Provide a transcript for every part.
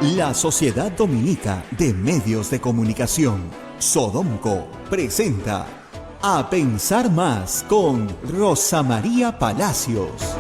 La Sociedad Dominica de Medios de Comunicación, Sodomco, presenta A Pensar Más con Rosa María Palacios.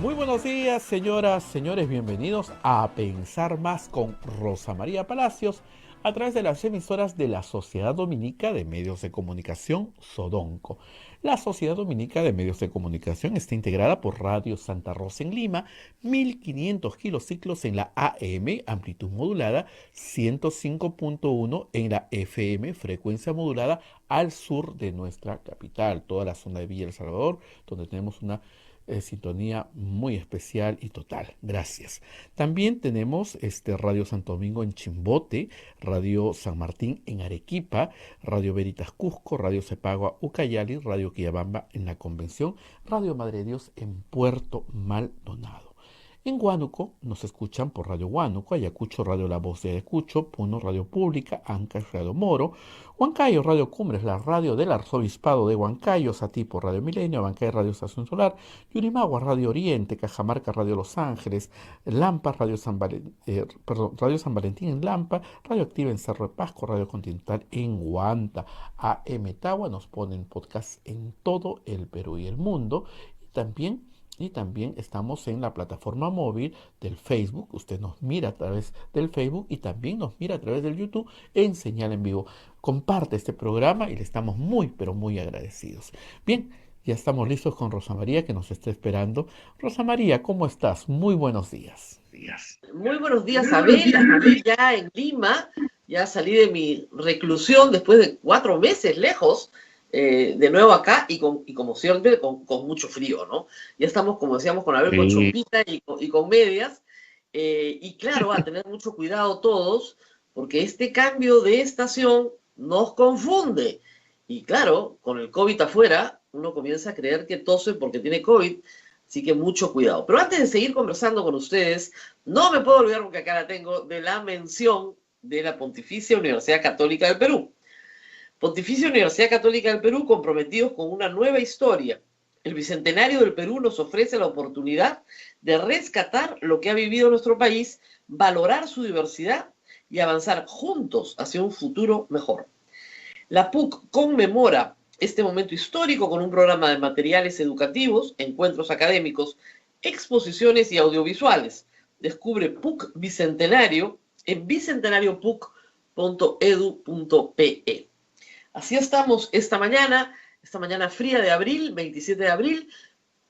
Buenos días, señoras, señores, bienvenidos a Pensar Más con Rosa María Palacios a través de las emisoras de la Sociedad Dominica de Medios de Comunicación, Sodonco. La Sociedad Dominica de Medios de Comunicación está integrada por Radio Santa Rosa en Lima, 1500 kilociclos en la AM, amplitud modulada, 105.1 en la FM, frecuencia modulada al sur de nuestra capital, toda la zona de Villa El Salvador, donde tenemos una sintonía muy especial y total. Gracias. También tenemos Radio Santo Domingo en Chimbote, Radio San Martín en Arequipa, Radio Veritas Cusco, Radio Cepagua Ucayali, Radio Quillabamba en la Convención, Radio Madre de Dios en Puerto Maldonado. En Huánuco nos escuchan por Radio Huánuco, Ayacucho Radio La Voz de Ayacucho, Puno Radio Pública, Ancash Radio Moro, Huancayo Radio Cumbres, la radio del Arzobispado de Huancayo, Satipo Radio Milenio, Abancay Radio Estación Solar, Yurimagua Radio Oriente, Cajamarca Radio Los Ángeles, Lampa Radio Radio San Valentín en Lampa, Radio Activa en Cerro de Pasco, Radio Continental en Huanta, AM Tagua nos ponen podcast en todo el Perú y el mundo, y también estamos en la plataforma móvil del Facebook. Usted nos mira a través del Facebook y también nos mira a través del YouTube en señal en vivo. Comparte este programa y le estamos muy, pero muy agradecidos. Bien, ya estamos listos con Rosa María que nos está esperando. Rosa María, ¿cómo estás? Muy buenos días. Muy buenos días, Abel. Aquí ya en Lima, ya salí de mi reclusión después de 4 meses lejos. De nuevo acá y como siempre con mucho frío, ¿no? Ya estamos, como decíamos, con Abel, con chopita y con medias. Y claro, a tener mucho cuidado todos, porque este cambio de estación nos confunde. Y claro, con el COVID afuera, uno comienza a creer que tose porque tiene COVID, así que mucho cuidado. Pero antes de seguir conversando con ustedes, no me puedo olvidar, porque acá la tengo, de la mención de la Pontificia Universidad Católica del Perú. Pontificia Universidad Católica del Perú, comprometidos con una nueva historia. El Bicentenario del Perú nos ofrece la oportunidad de rescatar lo que ha vivido nuestro país, valorar su diversidad y avanzar juntos hacia un futuro mejor. La PUC conmemora este momento histórico con un programa de materiales educativos, encuentros académicos, exposiciones y audiovisuales. Descubre PUC Bicentenario en bicentenariopuc.edu.pe. Así estamos esta mañana fría de abril, 27 de abril,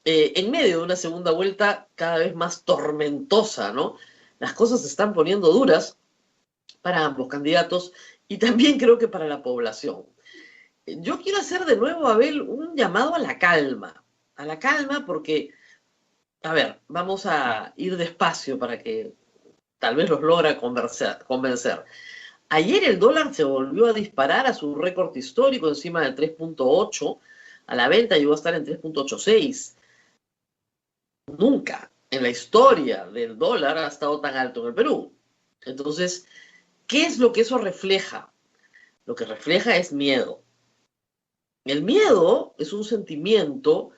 en medio de una segunda vuelta cada vez más tormentosa, ¿no? Las cosas se están poniendo duras para ambos candidatos y también creo que para la población. Yo quiero hacer de nuevo, Abel, un llamado a la calma porque, a ver, vamos a ir despacio para que tal vez los logra convencer. Ayer el dólar se volvió a disparar a su récord histórico encima del 3.8. A la venta llegó a estar en 3.86. Nunca en la historia del dólar ha estado tan alto en el Perú. Entonces, ¿qué es lo que eso refleja? Lo que refleja es miedo. El miedo es un sentimiento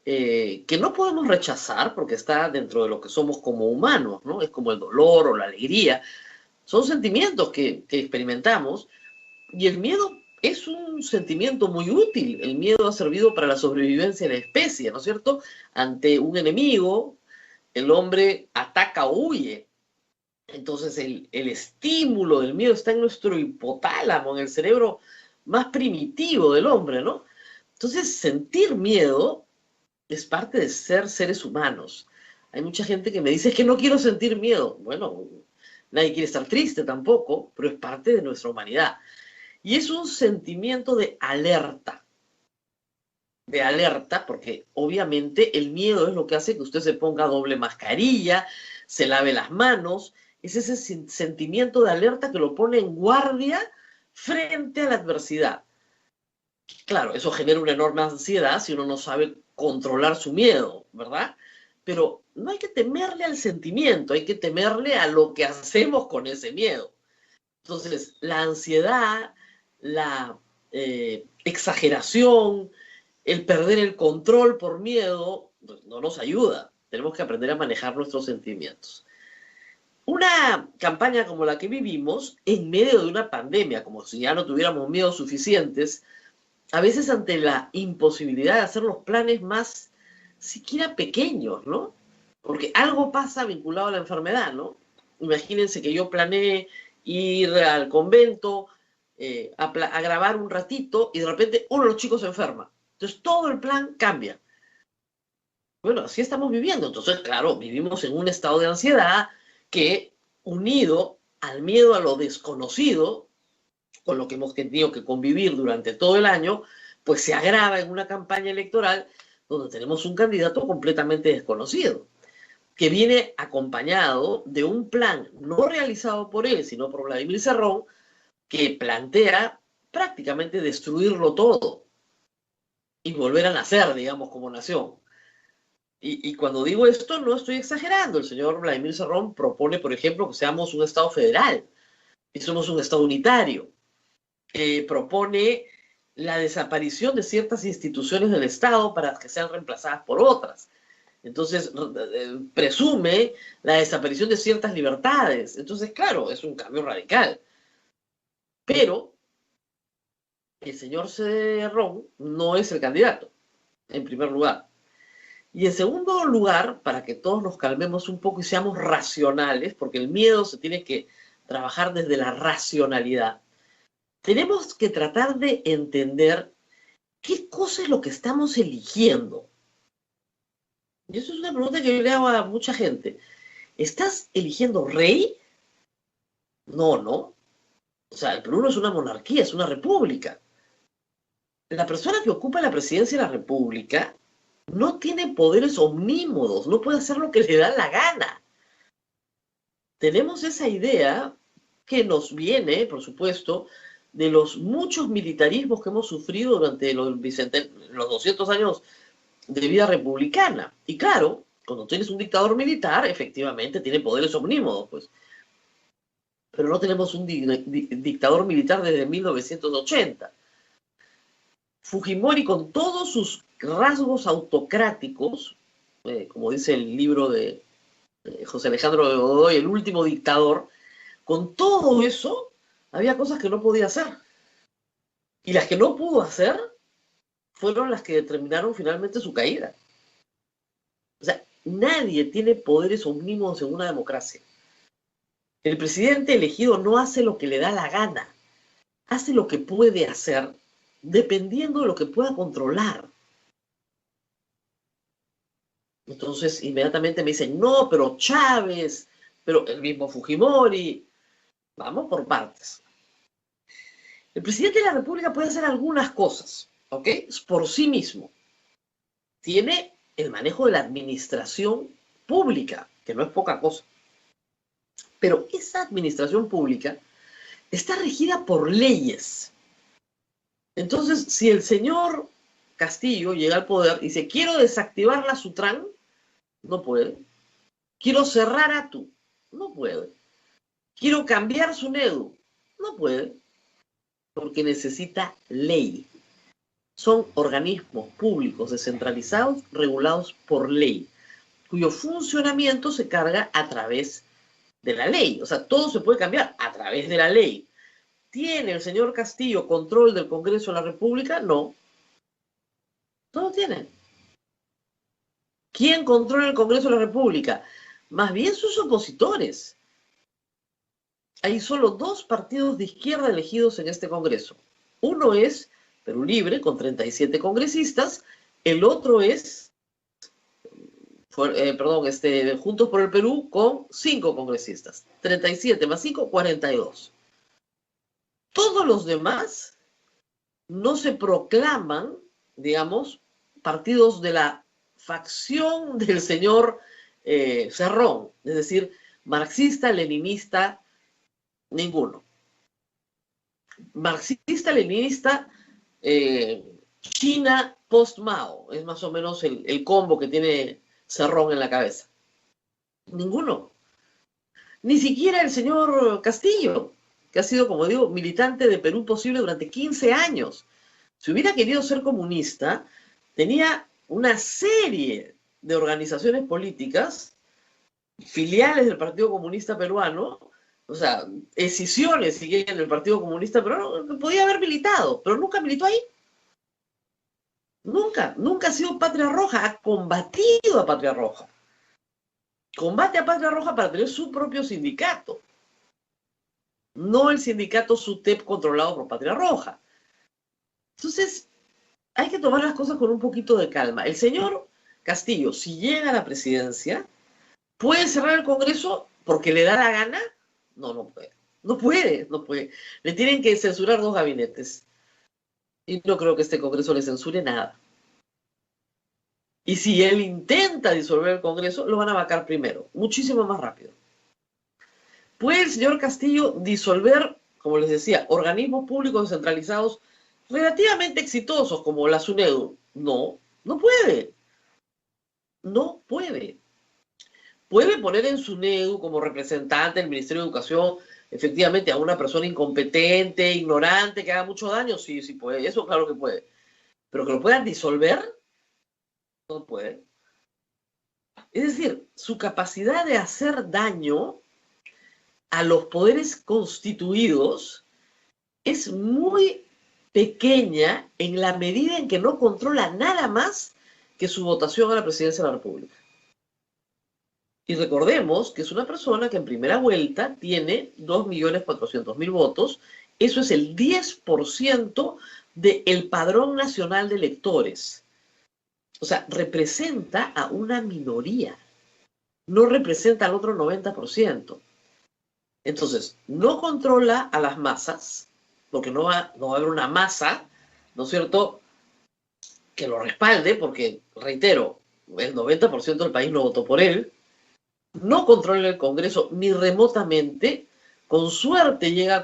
que no podemos rechazar porque está dentro de lo que somos como humanos, ¿no? Es como el dolor o la alegría. Son sentimientos que experimentamos y el miedo es un sentimiento muy útil. El miedo ha servido para la sobrevivencia de la especie, ¿no es cierto? Ante un enemigo, el hombre ataca o huye. Entonces el estímulo del miedo está en nuestro hipotálamo, en el cerebro más primitivo del hombre, ¿no? Entonces sentir miedo es parte de ser seres humanos. Hay mucha gente que me dice, es que no quiero sentir miedo. Bueno, nadie quiere estar triste tampoco, pero es parte de nuestra humanidad. Y es un sentimiento de alerta, porque obviamente el miedo es lo que hace que usted se ponga doble mascarilla, se lave las manos. Es ese sentimiento de alerta que lo pone en guardia frente a la adversidad. Claro, eso genera una enorme ansiedad si uno no sabe controlar su miedo, ¿verdad? Pero no hay que temerle al sentimiento, hay que temerle a lo que hacemos con ese miedo. Entonces, la ansiedad, la exageración, el perder el control por miedo, pues no nos ayuda. Tenemos que aprender a manejar nuestros sentimientos. Una campaña como la que vivimos, en medio de una pandemia, como si ya no tuviéramos miedos suficientes, a veces ante la imposibilidad de hacer los planes más siquiera pequeños, ¿no? Porque algo pasa vinculado a la enfermedad, ¿no? Imagínense que yo planeé ir al convento a grabar un ratito y de repente uno de los chicos se enferma. Entonces todo el plan cambia. Bueno, así estamos viviendo. Entonces, claro, vivimos en un estado de ansiedad que, unido al miedo a lo desconocido, con lo que hemos tenido que convivir durante todo el año, pues se agrava en una campaña electoral donde tenemos un candidato completamente desconocido, que viene acompañado de un plan no realizado por él, sino por Vladimir Cerrón, que plantea prácticamente destruirlo todo y volver a nacer, digamos, como nación. Y cuando digo esto, no estoy exagerando. El señor Vladimir Cerrón propone, por ejemplo, que seamos un Estado federal y somos un Estado unitario. Propone la desaparición de ciertas instituciones del Estado para que sean reemplazadas por otras. Entonces, presume la desaparición de ciertas libertades. Entonces, claro, es un cambio radical. Pero el señor Cerrón no es el candidato, en primer lugar. Y en segundo lugar, para que todos nos calmemos un poco y seamos racionales, porque el miedo se tiene que trabajar desde la racionalidad, tenemos que tratar de entender qué cosa es lo que estamos eligiendo. Y eso es una pregunta que yo le hago a mucha gente. ¿Estás eligiendo rey? No, no. O sea, el Perú no es una monarquía, es una república. La persona que ocupa la presidencia de la república no tiene poderes omnímodos, no puede hacer lo que le da la gana. Tenemos esa idea que nos viene, por supuesto, de los muchos militarismos que hemos sufrido durante los 200 años de vida republicana. Y claro, cuando tienes un dictador militar, efectivamente tiene poderes omnímodos, pues. Pero no tenemos un dictador militar desde 1980. Fujimori, con todos sus rasgos autocráticos, como dice el libro de José Alejandro de Godoy, El último dictador, con todo eso, había cosas que no podía hacer. Y las que no pudo hacer fueron las que determinaron finalmente su caída. O sea, nadie tiene poderes omnímodos en una democracia. El presidente elegido no hace lo que le da la gana, hace lo que puede hacer dependiendo de lo que pueda controlar. Entonces, inmediatamente me dicen, no, pero Chávez, pero el mismo Fujimori. Vamos por partes. El presidente de la República puede hacer algunas cosas, ¿ok? Por sí mismo. Tiene el manejo de la administración pública, que no es poca cosa. Pero esa administración pública está regida por leyes. Entonces, si el señor Castillo llega al poder y dice, quiero desactivar la Sutran, no puede. Quiero cerrar ATU, no puede. Quiero cambiar SUNEDU, no puede. Porque necesita ley. son organismos públicos descentralizados regulados por ley, cuyo funcionamiento se carga a través de la ley. O sea, todo se puede cambiar a través de la ley. ¿Tiene el señor Castillo control del Congreso de la República? No. No lo tiene. ¿Quién controla el Congreso de la República? Más bien sus opositores. Hay solo 2 partidos de izquierda elegidos en este Congreso. Uno es Perú Libre, con 37 congresistas. El otro es, Juntos por el Perú, con 5 congresistas. 37 más 5, 42. Todos los demás no se proclaman, digamos, partidos de la facción del señor Cerrón, es decir, marxista, leninista, ninguno. Marxista, leninista, China post-Mao, es más o menos el combo que tiene Cerrón en la cabeza. Ninguno. Ni siquiera el señor Castillo, que ha sido, como digo, militante de Perú Posible durante 15 años. Si hubiera querido ser comunista, tenía una serie de organizaciones políticas, filiales del Partido Comunista Peruano, o sea, escisiones, si quieren, del Partido Comunista Peruano, que podía haber militado, pero nunca militó ahí. Nunca ha sido Patria Roja, ha combatido a Patria Roja. Combate a Patria Roja para tener su propio sindicato. No el sindicato SUTEP controlado por Patria Roja. Entonces, hay que tomar las cosas con un poquito de calma. El señor Castillo, si llega a la presidencia, ¿puede cerrar el Congreso porque le da la gana? No, no puede. No puede. Le tienen que censurar 2 gabinetes. Y no creo que este Congreso le censure nada. Y si él intenta disolver el Congreso, lo van a vacar primero, muchísimo más rápido. ¿Puede el señor Castillo disolver, como les decía, organismos públicos descentralizados relativamente exitosos como la SUNEDU? No, no puede. No puede. Puede poner en SUNEDU como representante del Ministerio de Educación efectivamente a una persona incompetente, ignorante, que haga mucho daño. Sí, sí puede. Eso claro que puede. Pero que lo puedan disolver, no puede. Es decir, su capacidad de hacer daño a los poderes constituidos es muy pequeña en la medida en que no controla nada más que su votación a la presidencia de la República. Y recordemos que es una persona que en primera vuelta tiene 2.400.000 votos. Eso es el 10% del padrón nacional de electores. O sea, representa a una minoría. No representa al otro 90%. Entonces, no controla a las masas, porque no va a haber una masa, ¿no es cierto?, que lo respalde, porque, reitero, el 90% del país no votó por él. No controla el Congreso ni remotamente. Con suerte llega a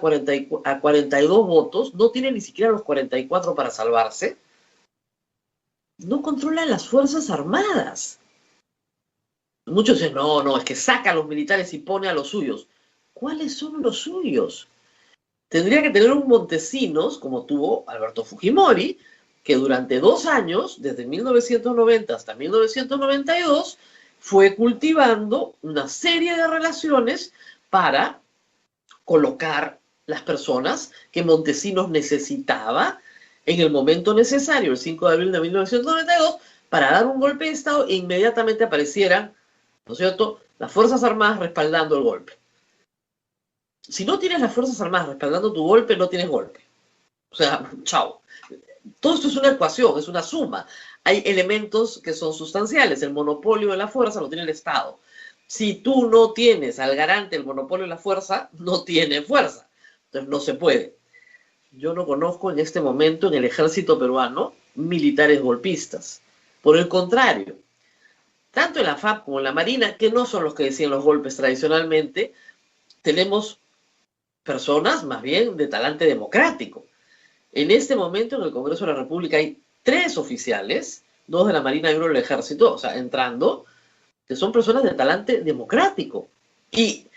42 votos, no tiene ni siquiera los 44 para salvarse. No controla las Fuerzas Armadas. Muchos dicen, no, es que saca a los militares y pone a los suyos. ¿Cuáles son los suyos? Tendría que tener un Montesinos, como tuvo Alberto Fujimori, que durante 2 años, desde 1990 hasta 1992, fue cultivando una serie de relaciones para colocar las personas que Montesinos necesitaba en el momento necesario, el 5 de abril de 1992, para dar un golpe de Estado e inmediatamente aparecieran, ¿no es cierto?, las Fuerzas Armadas respaldando el golpe. Si no tienes las Fuerzas Armadas respaldando tu golpe, no tienes golpe. O sea, chao. Todo esto es una ecuación, es una suma. Hay elementos que son sustanciales. El monopolio de la fuerza lo tiene el Estado. Si tú no tienes al garante del monopolio de la fuerza, no tiene fuerza. Entonces no se puede. Yo no conozco en este momento en el ejército peruano militares golpistas. Por el contrario, tanto en la FAP como en la Marina, que no son los que decían los golpes tradicionalmente, tenemos personas más bien de talante democrático. En este momento en el Congreso de la República hay 3 oficiales, 2 de la Marina y 1 del Ejército, o sea, entrando, que son personas de talante democrático y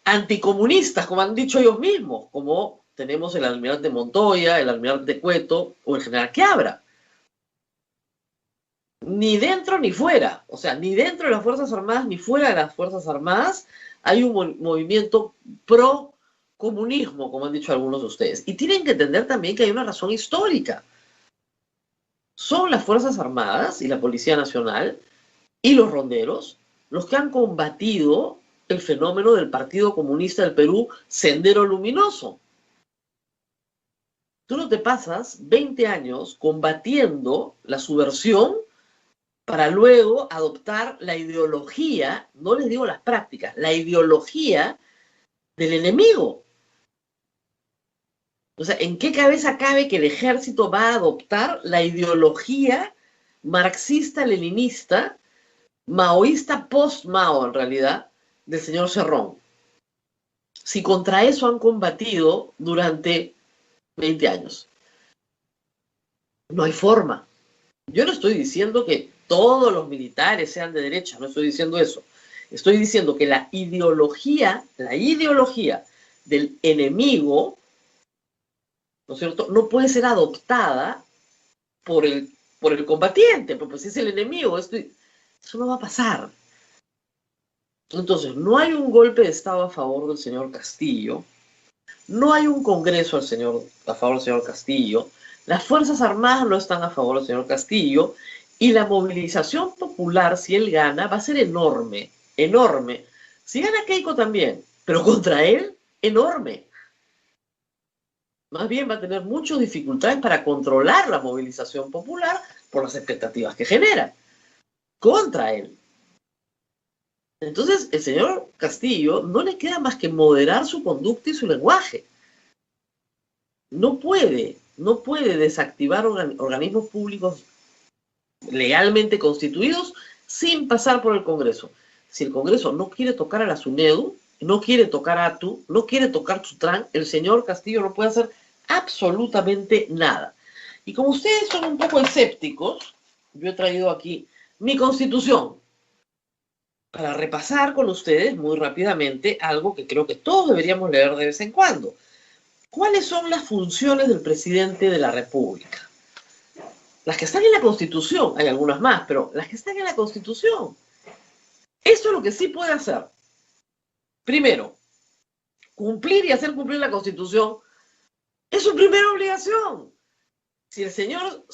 anticomunistas, como han dicho ellos mismos, como tenemos el almirante Montoya, el almirante Cueto o el general Quiabra. Ni dentro ni fuera, o sea, ni dentro de las Fuerzas Armadas ni fuera de las Fuerzas Armadas hay un movimiento pro-comunismo, como han dicho algunos de ustedes. Y tienen que entender también que hay una razón histórica. Son las Fuerzas Armadas y la Policía Nacional y los ronderos los que han combatido el fenómeno del Partido Comunista del Perú, Sendero Luminoso. Tú no te pasas 20 años combatiendo la subversión para luego adoptar la ideología, no les digo las prácticas, la ideología del enemigo. O sea, ¿en qué cabeza cabe que el ejército va a adoptar la ideología marxista-leninista, maoísta post-Mao en realidad, del señor Cerrón? Si contra eso han combatido durante 20 años. No hay forma. Yo no estoy diciendo que todos los militares sean de derecha, no estoy diciendo eso. Estoy diciendo que la ideología del enemigo, ¿no es cierto?, no puede ser adoptada por el combatiente, pues si es el enemigo, eso no va a pasar. Entonces, no hay un golpe de Estado a favor del señor Castillo, no hay un congreso a favor del señor Castillo, las Fuerzas Armadas no están a favor del señor Castillo, y la movilización popular, si él gana, va a ser enorme, enorme. Si gana Keiko también, pero contra él, enorme. Más bien va a tener muchas dificultades para controlar la movilización popular por las expectativas que genera contra él. Entonces, el señor Castillo no le queda más que moderar su conducta y su lenguaje. No puede desactivar organismos públicos legalmente constituidos sin pasar por el Congreso. Si el Congreso no quiere tocar a la SUNEDU, no quiere tocar a ATU, no quiere tocar Sutran, el señor Castillo no puede hacer absolutamente nada. Y como ustedes son un poco escépticos, yo he traído aquí mi Constitución para repasar con ustedes muy rápidamente algo que creo que todos deberíamos leer de vez en cuando. ¿Cuáles son las funciones del presidente de la República? Las que están en la Constitución, hay algunas más, pero las que están en la Constitución. Esto es lo que sí puede hacer. Primero, cumplir y hacer cumplir la Constitución es su primera obligación. Si el señor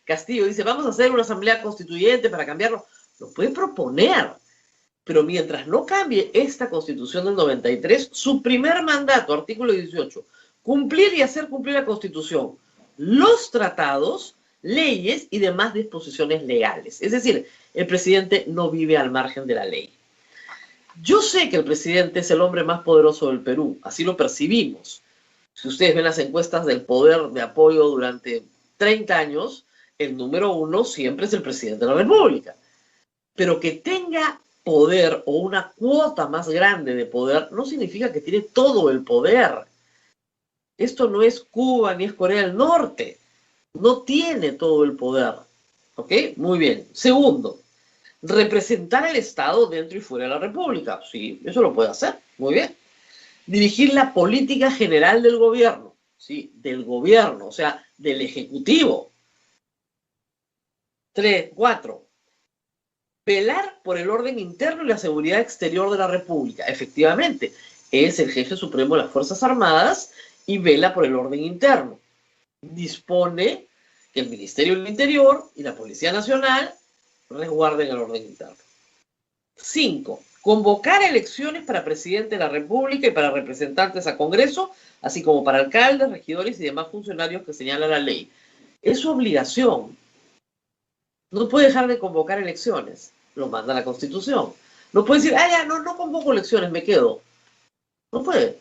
Castillo dice, vamos a hacer una asamblea constituyente para cambiarlo, lo puede proponer. Pero mientras no cambie esta Constitución del 93, su primer mandato, artículo 18, cumplir y hacer cumplir la Constitución, los tratados, leyes y demás disposiciones legales. Es decir, el presidente no vive al margen de la ley. Yo sé que el presidente es el hombre más poderoso del Perú, así lo percibimos. Si ustedes ven las encuestas del poder de apoyo durante 30 años, el número 1 siempre es el presidente de la República. Pero que tenga poder o una cuota más grande de poder no significa que tiene todo el poder. Esto no es Cuba ni es Corea del Norte. No tiene todo el poder. ¿Ok? Muy bien. Segundo, representar al Estado dentro y fuera de la República. Sí, eso lo puede hacer. Muy bien. Dirigir la política general del gobierno. Sí, del gobierno, o sea, del Ejecutivo. 3, 4. Velar por el orden interno y la seguridad exterior de la República. Efectivamente, es el jefe supremo de las Fuerzas Armadas y vela por el orden interno. Dispone que el Ministerio del Interior y la Policía Nacional resguarden el orden interno. 5. Convocar elecciones para presidente de la República y para representantes a Congreso, así como para alcaldes, regidores y demás funcionarios que señala la ley. Es su obligación. No puede dejar de convocar elecciones. Lo manda la Constitución. No puede decir, ya, no convoco elecciones, me quedo. No puede.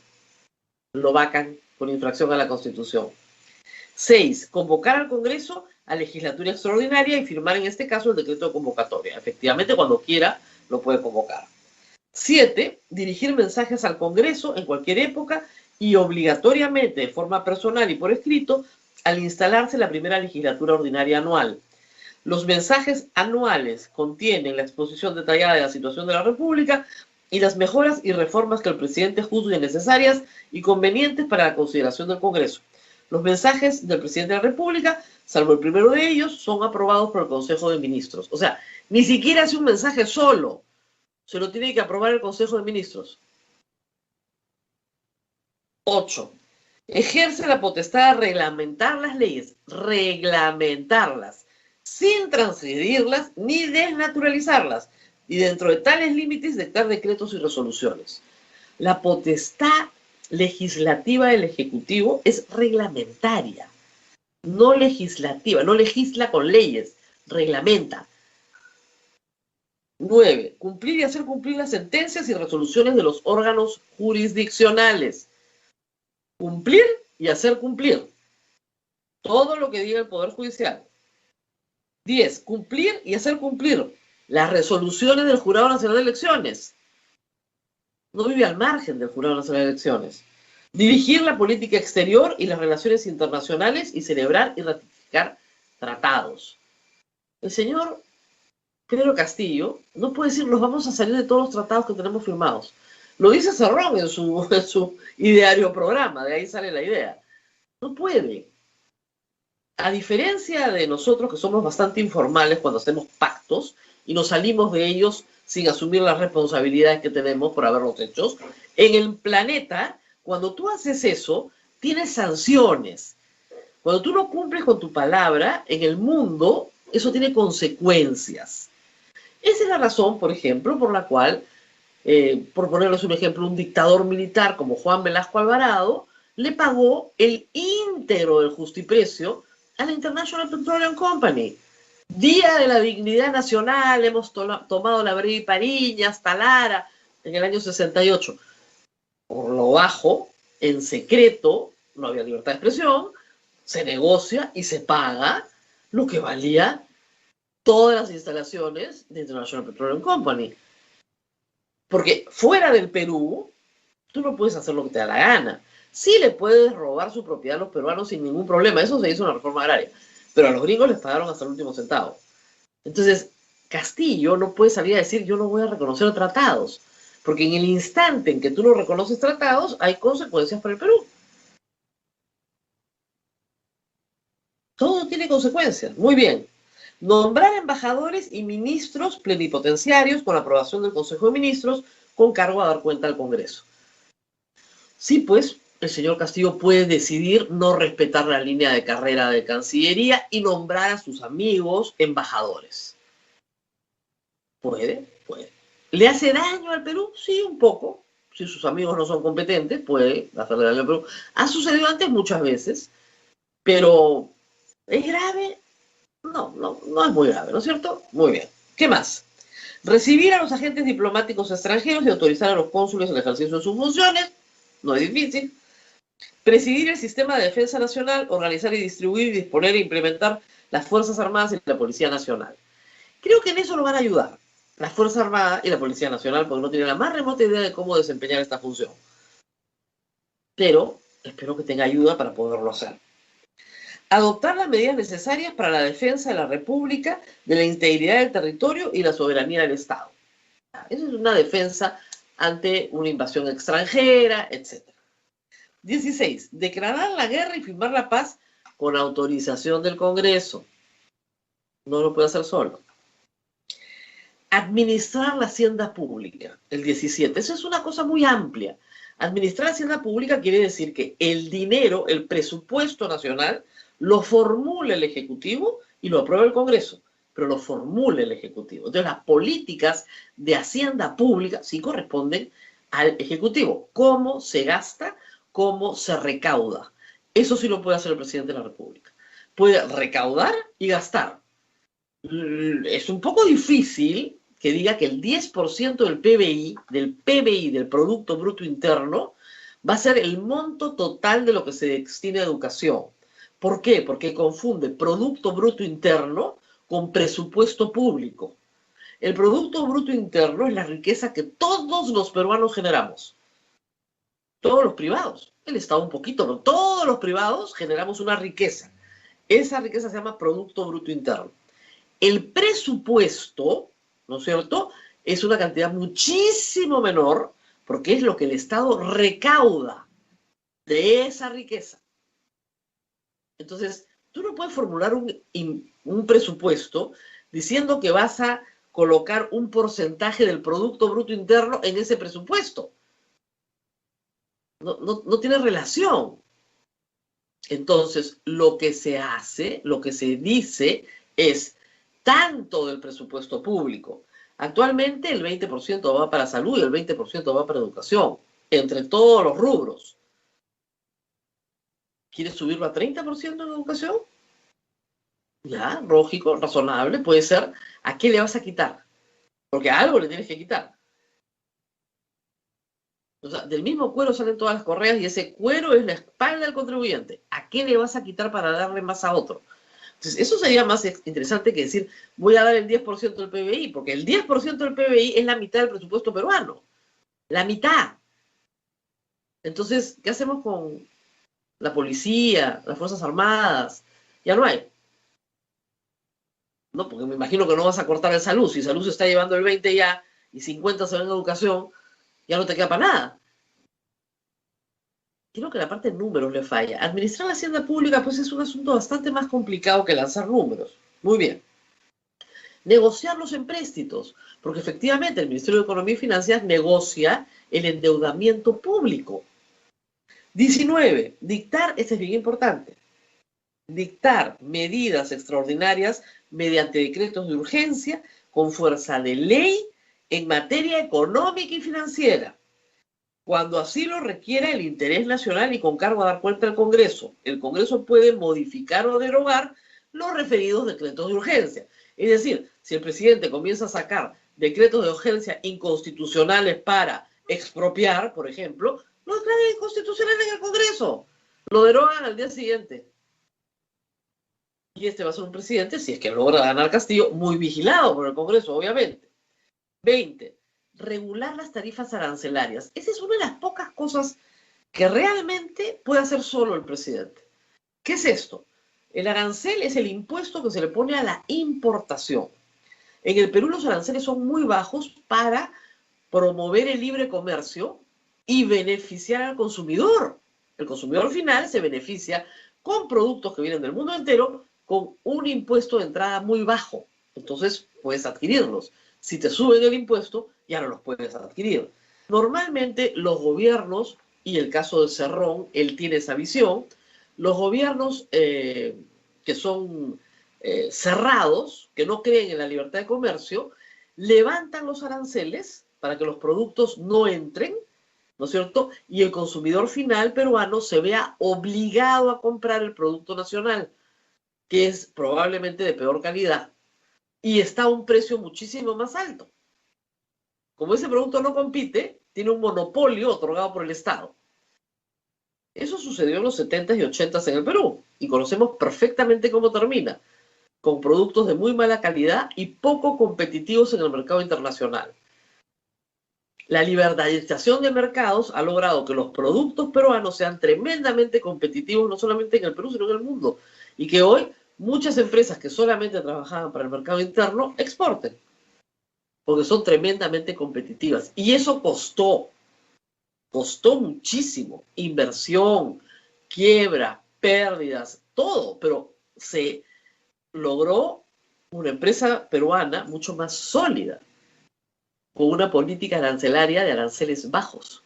Lo vacan con infracción a la Constitución. 6. Convocar al Congreso a legislatura extraordinaria y firmar en este caso el decreto de convocatoria. Efectivamente, cuando quiera, lo puede convocar. 7. Dirigir mensajes al Congreso en cualquier época y obligatoriamente, de forma personal y por escrito, al instalarse la primera legislatura ordinaria anual. Los mensajes anuales contienen la exposición detallada de la situación de la República, y las mejoras y reformas que el presidente juzgue necesarias y convenientes para la consideración del Congreso. Los mensajes del presidente de la República, salvo el primero de ellos, son aprobados por el Consejo de Ministros. O sea, ni siquiera hace un mensaje solo, se lo tiene que aprobar el Consejo de Ministros. 8. Ejerce la potestad de reglamentar las leyes, reglamentarlas, sin transgredirlas ni desnaturalizarlas, y dentro de tales límites dictar decretos y resoluciones. La potestad legislativa del Ejecutivo es reglamentaria, no legislativa, no legisla con leyes, reglamenta. 9. Cumplir y hacer cumplir las sentencias y resoluciones de los órganos jurisdiccionales. Cumplir y hacer cumplir todo lo que diga el Poder Judicial. 10. Cumplir y hacer cumplir las resoluciones del Jurado Nacional de Elecciones. No vive al margen del Jurado Nacional de Elecciones. Dirigir la política exterior y las relaciones internacionales y celebrar y ratificar tratados. El señor Pedro Castillo no puede decir nos vamos a salir de todos los tratados que tenemos firmados. Lo dice Cerrón en su ideario programa, de ahí sale la idea. No puede. A diferencia de nosotros, que somos bastante informales cuando hacemos pactos y nos salimos de ellos sin asumir las responsabilidades que tenemos por haberlos hecho, en el planeta, cuando tú haces eso, tienes sanciones. Cuando tú no cumples con tu palabra, en el mundo, eso tiene consecuencias. Esa es la razón, por ejemplo, por la cual, por ponerles un ejemplo, un dictador militar como Juan Velasco Alvarado le pagó el íntegro del justiprecio a la International Petroleum Company. Día de la Dignidad Nacional, hemos tomado la Breve Pariña hasta Lara en el año 68. Por lo bajo, en secreto, no había libertad de expresión, se negocia y se paga lo que valía todas las instalaciones de International Petroleum Company. Porque fuera del Perú, tú no puedes hacer lo que te da la gana. Sí le puedes robar su propiedad a los peruanos sin ningún problema, eso se hizo en la reforma agraria, pero a los gringos les pagaron hasta el último centavo. Entonces, Castillo no puede salir a decir yo no voy a reconocer tratados, porque en el instante en que tú no reconoces tratados, hay consecuencias para el Perú. Todo tiene consecuencias. Muy bien. Nombrar embajadores y ministros plenipotenciarios con aprobación del Consejo de Ministros con cargo a dar cuenta al Congreso. Sí, pues, el señor Castillo puede decidir no respetar la línea de carrera de Cancillería y nombrar a sus amigos embajadores. Puede. ¿Le hace daño al Perú? Sí, un poco. Si sus amigos no son competentes, puede hacerle daño al Perú. Ha sucedido antes muchas veces, pero ¿es grave? No es muy grave, ¿no es cierto? Muy bien. ¿Qué más? Recibir a los agentes diplomáticos extranjeros y autorizar a los cónsules el ejercicio de sus funciones. No es difícil. Presidir el sistema de defensa nacional, organizar y distribuir y disponer e implementar las Fuerzas Armadas y la Policía Nacional. Creo que en eso lo van a ayudar la Fuerza Armada y la Policía Nacional, porque no tienen la más remota idea de cómo desempeñar esta función. Pero espero que tenga ayuda para poderlo hacer. Adoptar las medidas necesarias para la defensa de la República, de la integridad del territorio y la soberanía del Estado. Eso es una defensa ante una invasión extranjera, etc. 16. Declarar la guerra y firmar la paz con autorización del Congreso. No lo puede hacer solo. Administrar la hacienda pública, el 17. Eso es una cosa muy amplia. Administrar la hacienda pública quiere decir que el dinero, el presupuesto nacional, lo formula el Ejecutivo y lo aprueba el Congreso, pero lo formula el Ejecutivo. Entonces las políticas de hacienda pública sí corresponden al Ejecutivo. Cómo se gasta, cómo se recauda. Eso sí lo puede hacer el presidente de la República. Puede recaudar y gastar. Es un poco difícil que diga que el 10% del PBI, del Producto Bruto Interno, va a ser el monto total de lo que se destina a educación. ¿Por qué? Porque confunde Producto Bruto Interno con presupuesto público. El Producto Bruto Interno es la riqueza que todos los peruanos generamos. Todos los privados. El Estado un poquito, pero todos los privados generamos una riqueza. Esa riqueza se llama Producto Bruto Interno. El presupuesto, ¿no es cierto?, es una cantidad muchísimo menor porque es lo que el Estado recauda de esa riqueza. Entonces, tú no puedes formular un presupuesto diciendo que vas a colocar un porcentaje del Producto Bruto Interno en ese presupuesto. No tiene relación. Entonces, lo que se hace, lo que se dice es tanto del presupuesto público. Actualmente el 20% va para salud y el 20% va para educación, entre todos los rubros. ¿Quieres subirlo a 30% en educación? Ya, lógico, razonable, puede ser. ¿A qué le vas a quitar? Porque a algo le tienes que quitar. O sea, del mismo cuero salen todas las correas y ese cuero es la espalda del contribuyente. ¿A qué le vas a quitar para darle más a otro? Entonces, eso sería más interesante que decir, voy a dar el 10% del PBI, porque el 10% del PBI es la mitad del presupuesto peruano. La mitad. Entonces, ¿qué hacemos con la policía, las Fuerzas Armadas? Ya no hay. No, porque me imagino que no vas a cortar el salud. Si salud se está llevando el 20 ya y 50 se va en educación, ya no te queda para nada. Creo que la parte de números le falla. Administrar la hacienda pública, pues es un asunto bastante más complicado que lanzar números. Muy bien. Negociar los empréstitos, porque efectivamente el Ministerio de Economía y Finanzas negocia el endeudamiento público. 19. Dictar, este es bien importante, dictar medidas extraordinarias mediante decretos de urgencia con fuerza de ley en materia económica y financiera, cuando así lo requiera el interés nacional y con cargo a dar cuenta al Congreso. El Congreso puede modificar o derogar los referidos decretos de urgencia. Es decir, si el presidente comienza a sacar decretos de urgencia inconstitucionales para expropiar, por ejemplo, lo declaran inconstitucional en el Congreso. Lo derogan al día siguiente. Y este va a ser un presidente, si es que logra ganar Castillo, muy vigilado por el Congreso, obviamente. 20. Regular las tarifas arancelarias. Esa es una de las pocas cosas que realmente puede hacer solo el presidente. ¿Qué es esto? El arancel es el impuesto que se le pone a la importación. En el Perú los aranceles son muy bajos para promover el libre comercio y beneficiar al consumidor. El consumidor final se beneficia con productos que vienen del mundo entero con un impuesto de entrada muy bajo. Entonces puedes adquirirlos. Si te suben el impuesto, ya no los puedes adquirir. Normalmente los gobiernos, y el caso de Cerrón, él tiene esa visión, los gobiernos que son cerrados, que no creen en la libertad de comercio, levantan los aranceles para que los productos no entren, ¿no es cierto? Y el consumidor final peruano se vea obligado a comprar el producto nacional, que es probablemente de peor calidad, y está a un precio muchísimo más alto. Como ese producto no compite, tiene un monopolio otorgado por el Estado. Eso sucedió en los 70s y 80s en el Perú, y conocemos perfectamente cómo termina, con productos de muy mala calidad y poco competitivos en el mercado internacional. La liberalización de mercados ha logrado que los productos peruanos sean tremendamente competitivos, no solamente en el Perú, sino en el mundo, y que hoy muchas empresas que solamente trabajaban para el mercado interno exporten, porque son tremendamente competitivas. Y eso costó muchísimo, inversión, quiebra, pérdidas, todo, pero se logró una empresa peruana mucho más sólida, con una política arancelaria de aranceles bajos.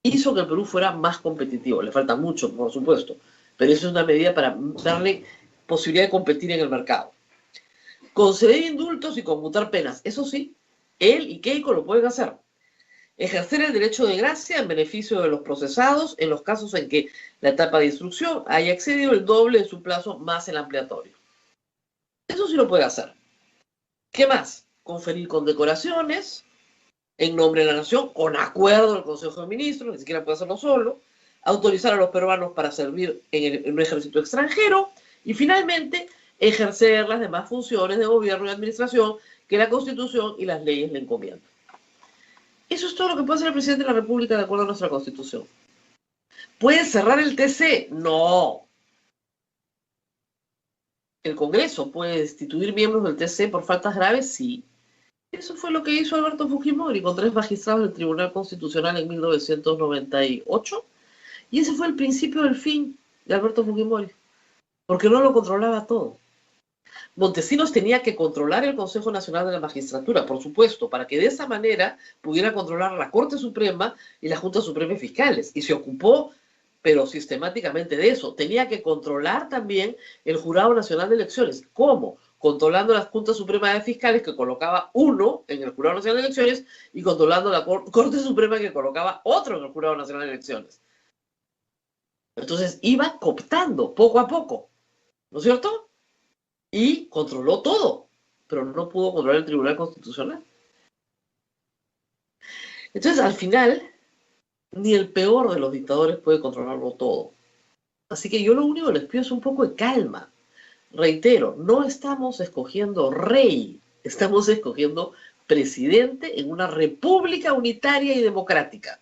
Hizo que el Perú fuera más competitivo. Le falta mucho, por supuesto, pero eso es una medida para darle posibilidad de competir en el mercado. Conceder indultos y conmutar penas. Eso sí, él y Keiko lo pueden hacer. Ejercer el derecho de gracia en beneficio de los procesados en los casos en que la etapa de instrucción haya excedido el doble de su plazo más el ampliatorio. Eso sí lo puede hacer. ¿Qué más? Conferir condecoraciones en nombre de la nación, con acuerdo del Consejo de Ministros, ni siquiera puede hacerlo solo, autorizar a los peruanos para servir en un ejército extranjero y finalmente ejercer las demás funciones de gobierno y administración que la Constitución y las leyes le encomiendan. Eso es todo lo que puede hacer el presidente de la República de acuerdo a nuestra Constitución. ¿Puede cerrar el TC? No. ¿El Congreso puede destituir miembros del TC por faltas graves? Sí. Eso fue lo que hizo Alberto Fujimori con 3 magistrados del Tribunal Constitucional en 1998. Y ese fue el principio del fin de Alberto Fujimori, porque no lo controlaba todo. Montesinos tenía que controlar el Consejo Nacional de la Magistratura, por supuesto, para que de esa manera pudiera controlar la Corte Suprema y la Junta Suprema de Fiscales. Y se ocupó, pero sistemáticamente, de eso. Tenía que controlar también el Jurado Nacional de Elecciones. ¿Cómo? Controlando la Junta Suprema de Fiscales, que colocaba uno en el Jurado Nacional de Elecciones, y controlando la Corte Suprema, que colocaba otro en el Jurado Nacional de Elecciones. Entonces iba cooptando poco a poco, ¿no es cierto? Y controló todo, pero no pudo controlar el Tribunal Constitucional. Entonces, al final, ni el peor de los dictadores puede controlarlo todo. Así que yo lo único que les pido es un poco de calma. Reitero, no estamos escogiendo rey, estamos escogiendo presidente en una república unitaria y democrática,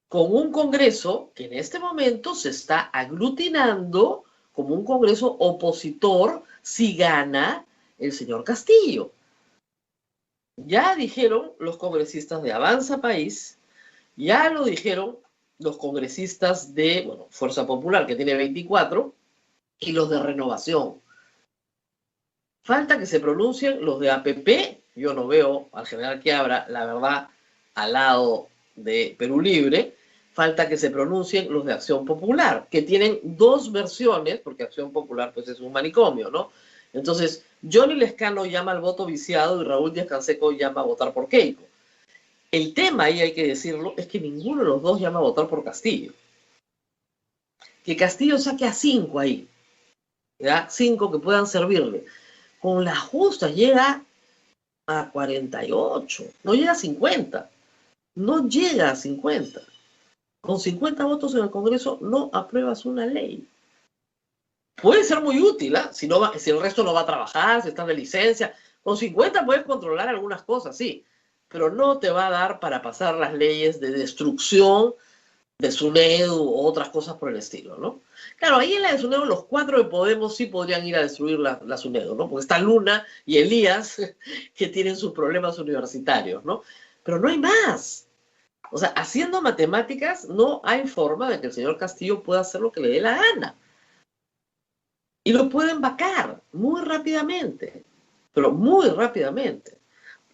con un Congreso que en este momento se está aglutinando como un Congreso opositor si gana el señor Castillo. Ya dijeron los congresistas de Avanza País, ya lo dijeron los congresistas de Fuerza Popular, que tiene 24, y los de Renovación. Falta que se pronuncien los de APP. Yo no veo al general Quiabra, la verdad, al lado de Perú Libre. Falta que se pronuncien los de Acción Popular, que tienen 2 versiones, porque Acción Popular pues es un manicomio, ¿no? Entonces, Johnny Lescano llama al voto viciado y Raúl Díaz-Canseco llama a votar por Keiko. El tema ahí, hay que decirlo, es que ninguno de los dos llama a votar por Castillo. Que Castillo saque a 5 ahí, ¿ya? 5 que puedan servirle. Con las justas llega a 48, no llega a 50. No llega a 50. Con 50 votos en el Congreso no apruebas una ley. Puede ser muy útil, ¿eh? Si el resto no va a trabajar, si están de licencia. Con 50 puedes controlar algunas cosas, sí, pero no te va a dar para pasar las leyes de destrucción de SUNEDU o otras cosas por el estilo, ¿no? Claro, ahí en la de SUNEDU los 4 de Podemos sí podrían ir a destruir la SUNEDU, ¿no? Porque está Luna y Elías que tienen sus problemas universitarios, ¿no? Pero no hay más. O sea, haciendo matemáticas no hay forma de que el señor Castillo pueda hacer lo que le dé la gana. Y lo pueden vacar muy rápidamente, pero muy rápidamente.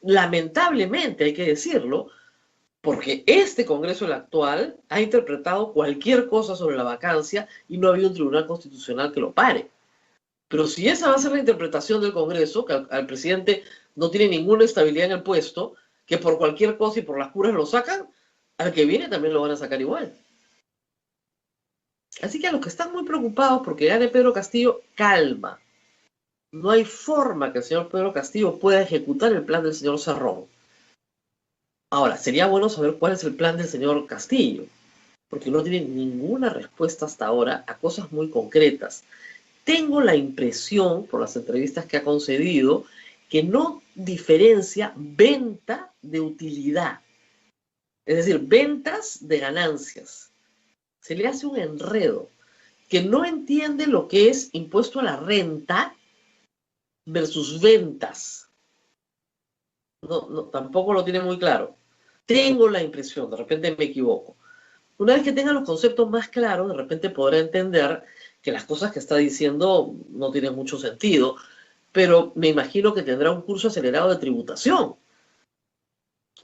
Lamentablemente, hay que decirlo, porque este Congreso, el actual, ha interpretado cualquier cosa sobre la vacancia y no ha habido un tribunal constitucional que lo pare. Pero si esa va a ser la interpretación del Congreso, que al presidente no tiene ninguna estabilidad en el puesto, que por cualquier cosa y por las curas lo sacan, al que viene también lo van a sacar igual. Así que a los que están muy preocupados porque gane Pedro Castillo, calma. No hay forma que el señor Pedro Castillo pueda ejecutar el plan del señor Cerrón. Ahora, sería bueno saber cuál es el plan del señor Castillo, porque no tiene ninguna respuesta hasta ahora a cosas muy concretas. Tengo la impresión, por las entrevistas que ha concedido, que no diferencia venta de utilidad. Es decir, ventas de ganancias. Se le hace un enredo, que no entiende lo que es impuesto a la renta versus ventas. No, tampoco lo tiene muy claro. Tengo la impresión, de repente me equivoco. Una vez que tenga los conceptos más claros, de repente podrá entender que las cosas que está diciendo no tienen mucho sentido, pero me imagino que tendrá un curso acelerado de tributación.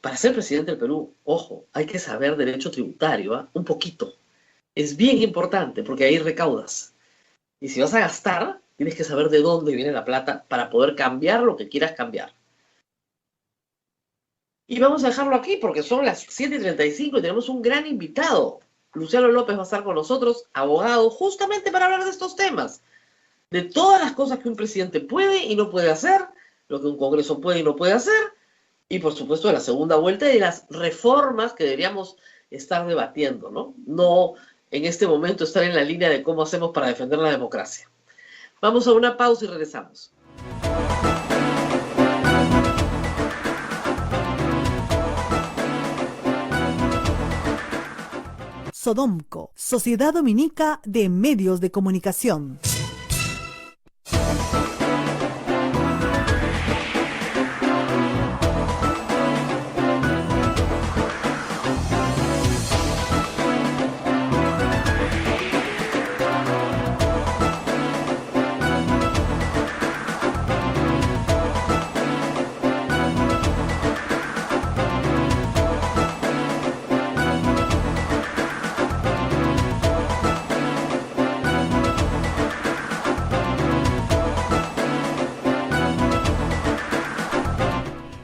Para ser presidente del Perú, ojo, hay que saber derecho tributario, ¿eh? Un poquito. Es bien importante porque ahí recaudas. Y si vas a gastar, tienes que saber de dónde viene la plata para poder cambiar lo que quieras cambiar. Y vamos a dejarlo aquí porque son las 7:35 y tenemos un gran invitado. Luciano López va a estar con nosotros, abogado, justamente para hablar de estos temas. De todas las cosas que un presidente puede y no puede hacer, lo que un Congreso puede y no puede hacer, y por supuesto de la segunda vuelta y de las reformas que deberíamos estar debatiendo, ¿no? No en este momento estar en la línea de cómo hacemos para defender la democracia. Vamos a una pausa y regresamos. Sodomco, Sociedad Dominica de Medios de Comunicación.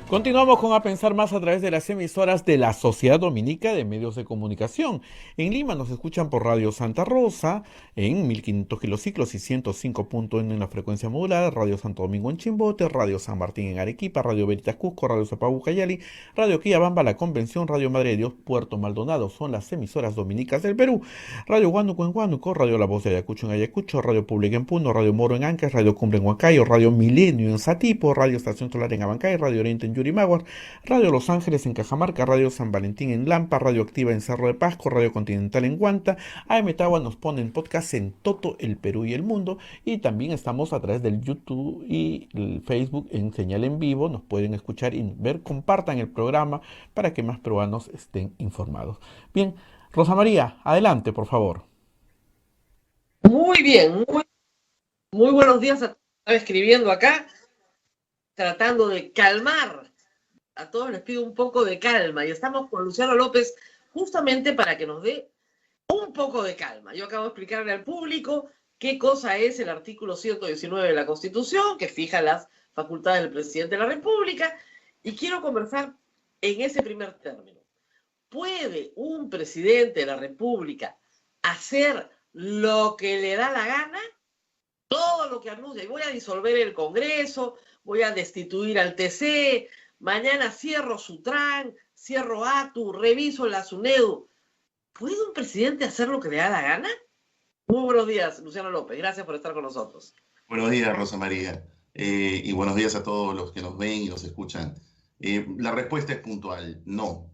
Continuamos con A Pensar Más a través de las emisoras de la Sociedad Dominica de Medios de Comunicación. En Lima nos escuchan por Radio Santa Rosa en 1500 kilociclos y 105.1 en la frecuencia modulada, Radio Santo Domingo en Chimbote, Radio San Martín en Arequipa, Radio Veritas Cusco, Radio Zapabu Cayali, Radio Quillabamba, La Convención, Radio Madre de Dios, Puerto Maldonado. Son las emisoras dominicas del Perú. Radio Huánuco en Huánuco, Radio La Voz de Ayacucho en Ayacucho, Radio Pública en Puno, Radio Moro en Ancash, Radio Cumbre en Huancayo, Radio Milenio en Satipo, Radio Estación Solar en Abancay, Radio Oriente en Yurimaguas, Radio Los Ángeles en Cajamarca, Radio San Valentín en Lampa, Radio Activa en Cerro de Pasco, Radio Continental en Huanta. AM Tagua nos pone en podcast en todo el Perú y el mundo, y también estamos a través del YouTube y el Facebook en señal en vivo. Nos pueden escuchar y ver, compartan el programa para que más peruanos estén informados. Bien, Rosa María, adelante, por favor. Muy bien, muy buenos días. Estaba escribiendo acá, tratando de calmar. A todos les pido un poco de calma, y estamos con Luciano López justamente para que nos dé un poco de calma. Yo acabo de explicarle al público qué cosa es el artículo 119 de la Constitución, que fija las facultades del presidente de la República, y quiero conversar en ese primer término. ¿Puede un presidente de la República hacer lo que le da la gana? Todo lo que anuncia, y voy a disolver el Congreso, voy a destituir al TC, mañana cierro Sutran, cierro ATU, reviso la SUNEDU. ¿Puede un presidente hacer lo que le da la gana? Muy buenos días, Luciano López. Gracias por estar con nosotros. Buenos días, Rosa María. Y buenos días a todos los que nos ven y nos escuchan. La respuesta es puntual. No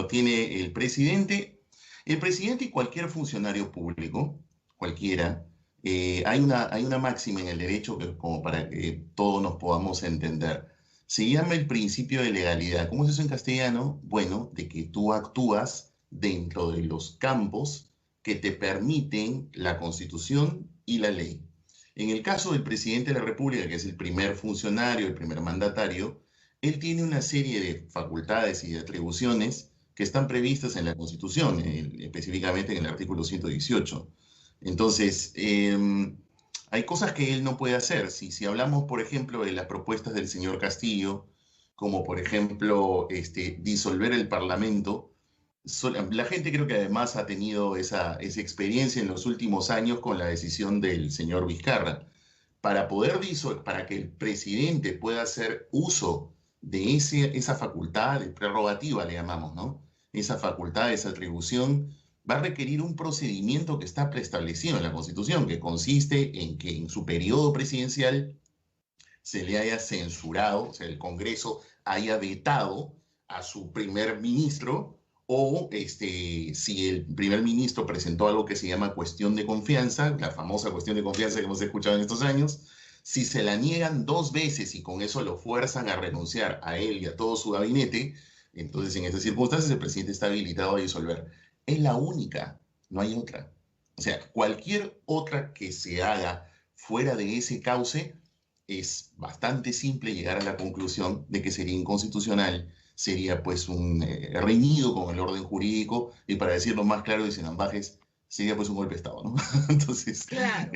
tiene el presidente. El presidente y cualquier funcionario público, cualquiera, hay una máxima en el derecho que, como para que todos nos podamos entender. Se llama el principio de legalidad. ¿Cómo es eso en castellano? Bueno, de que tú actúas dentro de los campos que te permiten la Constitución y la ley. En el caso del presidente de la República, que es el primer funcionario, el primer mandatario, él tiene una serie de facultades y de atribuciones que están previstas en la Constitución, específicamente en el artículo 118. Entonces, hay cosas que él no puede hacer. Si hablamos, por ejemplo, de las propuestas del señor Castillo, como por ejemplo disolver el Parlamento, la gente creo que además ha tenido esa experiencia en los últimos años con la decisión del señor Vizcarra. Para que el presidente pueda hacer uso de esa facultad, de prerrogativa le llamamos, ¿no? Esa facultad, esa atribución, va a requerir un procedimiento que está preestablecido en la Constitución, que consiste en que en su periodo presidencial se le haya censurado, o sea, el Congreso haya vetado a su primer ministro, o si el primer ministro presentó algo que se llama cuestión de confianza, la famosa cuestión de confianza que hemos escuchado en estos años, si se la niegan 2 veces y con eso lo fuerzan a renunciar a él y a todo su gabinete, entonces en esas circunstancias el presidente está habilitado a disolver. Es la única, no hay otra. O sea, cualquier otra que se haga fuera de ese cauce es bastante simple llegar a la conclusión de que sería inconstitucional, sería pues un reñido con el orden jurídico, y para decirlo más claro y sin ambajes, sería pues un golpe de Estado, ¿no? Entonces, claro,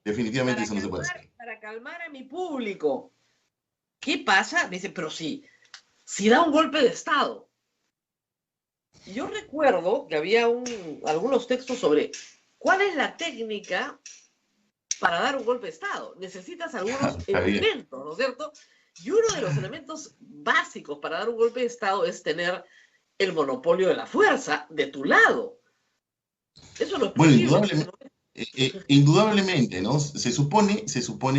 definitivamente eso no se puede hacer. Para calmar a mi público, ¿qué pasa? Dice, pero si da un golpe de Estado. Yo recuerdo que había algunos textos sobre cuál es la técnica para dar un golpe de Estado. Necesitas algunos elementos, ¿no es cierto? Y uno de los elementos básicos para dar un golpe de Estado es tener el monopolio de la fuerza de tu lado. Eso no es posible. Bueno, indudablemente, ¿no? Se supone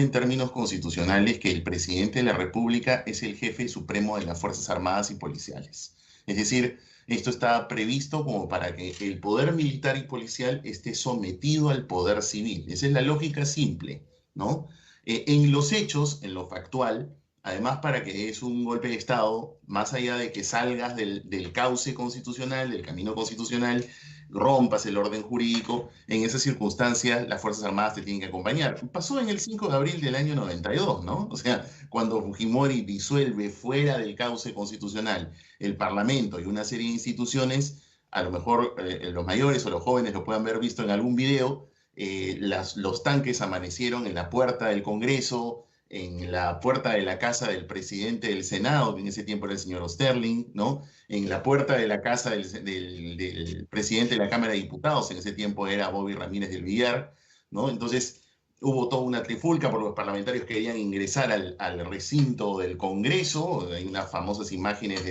en términos constitucionales que el presidente de la República es el jefe supremo de las Fuerzas Armadas y Policiales. Es decir, esto está previsto como para que el poder militar y policial esté sometido al poder civil. Esa es la lógica simple, ¿no? En los hechos, en lo factual, además, para que es un golpe de Estado, más allá de que salgas del cauce constitucional, del camino constitucional, rompas el orden jurídico, en esas circunstancias las Fuerzas Armadas te tienen que acompañar. Pasó en el 5 de abril del año 92, ¿no? O sea, cuando Fujimori disuelve fuera del cauce constitucional el Parlamento y una serie de instituciones, a lo mejor los mayores o los jóvenes lo puedan haber visto en algún video, los tanques amanecieron en la puerta del Congreso, en la puerta de la casa del presidente del Senado, que en ese tiempo era el señor Osterling, ¿no? En la puerta de la casa del presidente de la Cámara de Diputados, en ese tiempo era Bobby Ramírez del Villar, ¿no? Entonces hubo toda una trifulca porque los parlamentarios querían ingresar al recinto del Congreso. Hay unas famosas imágenes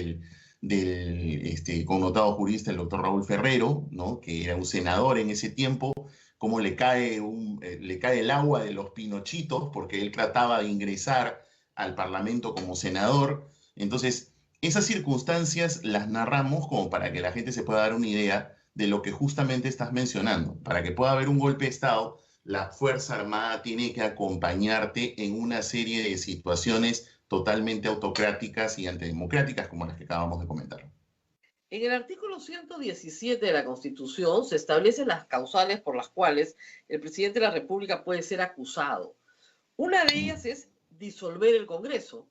del connotado jurista, el doctor Raúl Ferrero, ¿no? Que era un senador en ese tiempo, cómo le cae el agua de los pinochitos porque él trataba de ingresar al Parlamento como senador. Entonces, esas circunstancias las narramos como para que la gente se pueda dar una idea de lo que justamente estás mencionando. Para que pueda haber un golpe de Estado, la Fuerza Armada tiene que acompañarte en una serie de situaciones totalmente autocráticas y antidemocráticas como las que acabamos de comentar. En el artículo 117 de la Constitución se establecen las causales por las cuales el presidente de la República puede ser acusado. Una de ellas es disolver el Congreso,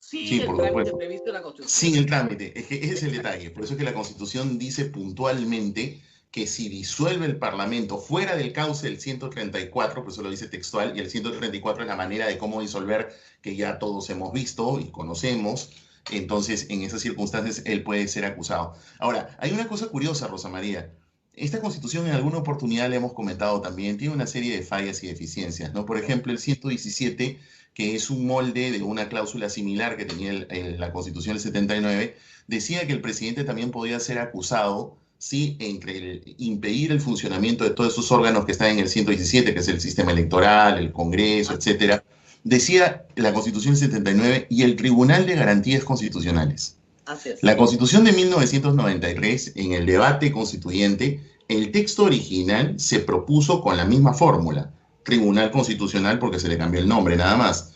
sin el trámite previsto en la Constitución. Sin el trámite, es que ese es el detalle. Por eso es que la Constitución dice puntualmente que si disuelve el Parlamento fuera del cauce del 134, por eso lo dice textual, y el 134 es la manera de cómo disolver que ya todos hemos visto y conocemos. Entonces, en esas circunstancias, él puede ser acusado. Ahora, hay una cosa curiosa, Rosa María. Esta Constitución en alguna oportunidad le hemos comentado también, tiene una serie de fallas y deficiencias, ¿no? Por ejemplo, el 117, que es un molde de una cláusula similar que tenía la Constitución del 79, decía que el presidente también podía ser acusado si entre impedir el funcionamiento de todos esos órganos que están en el 117, que es el sistema electoral, el Congreso, etcétera. Decía la Constitución del 79 y el Tribunal de Garantías Constitucionales. Así es. La Constitución de 1993, en el debate constituyente, el texto original se propuso con la misma fórmula, Tribunal Constitucional, porque se le cambió el nombre nada más.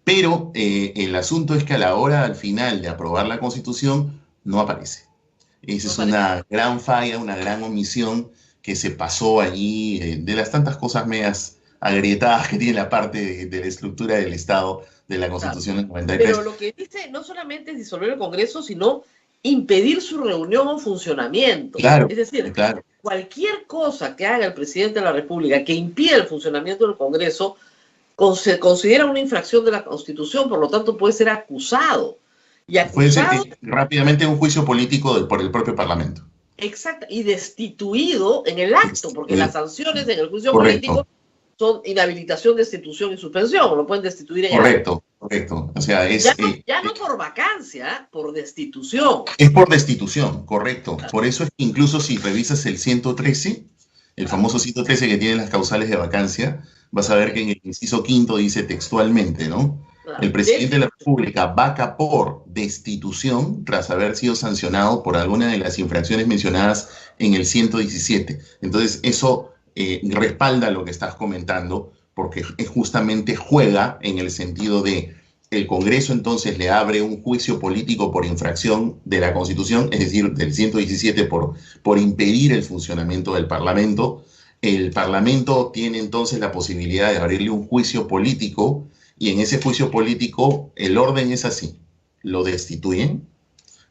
Pero el asunto es que a la hora, al final de aprobar la Constitución, no aparece. Esa es una gran falla, una gran omisión que se pasó allí, de las tantas cosas medias agrietadas que tiene la parte de la estructura del Estado de la Constitución del 93. Pero lo que dice no solamente es disolver el Congreso, sino impedir su reunión o funcionamiento. Claro, es decir, claro. Cualquier cosa que haga el presidente de la República que impida el funcionamiento del Congreso se considera una infracción de la Constitución, por lo tanto puede ser acusado. Y acusado, puede ser rápidamente un juicio político por el propio Parlamento. Exacto, y destituido en el acto, porque las sanciones en el juicio Correcto. político son inhabilitación, destitución y suspensión, lo pueden destituir en Correcto, correcto. O sea, es... Ya no por vacancia, por destitución. Es por destitución, correcto. Por eso es que incluso si revisas el 113, el famoso 113 que tiene las causales de vacancia, vas a ver que en el inciso quinto dice textualmente, ¿no? El presidente de la República vaca por destitución tras haber sido sancionado por alguna de las infracciones mencionadas en el 117. Entonces, eso respalda lo que estás comentando, porque justamente juega en el sentido de el Congreso entonces le abre un juicio político por infracción de la Constitución, es decir, del 117 por impedir el funcionamiento del Parlamento. El Parlamento tiene entonces la posibilidad de abrirle un juicio político y en ese juicio político el orden es así. Lo destituyen.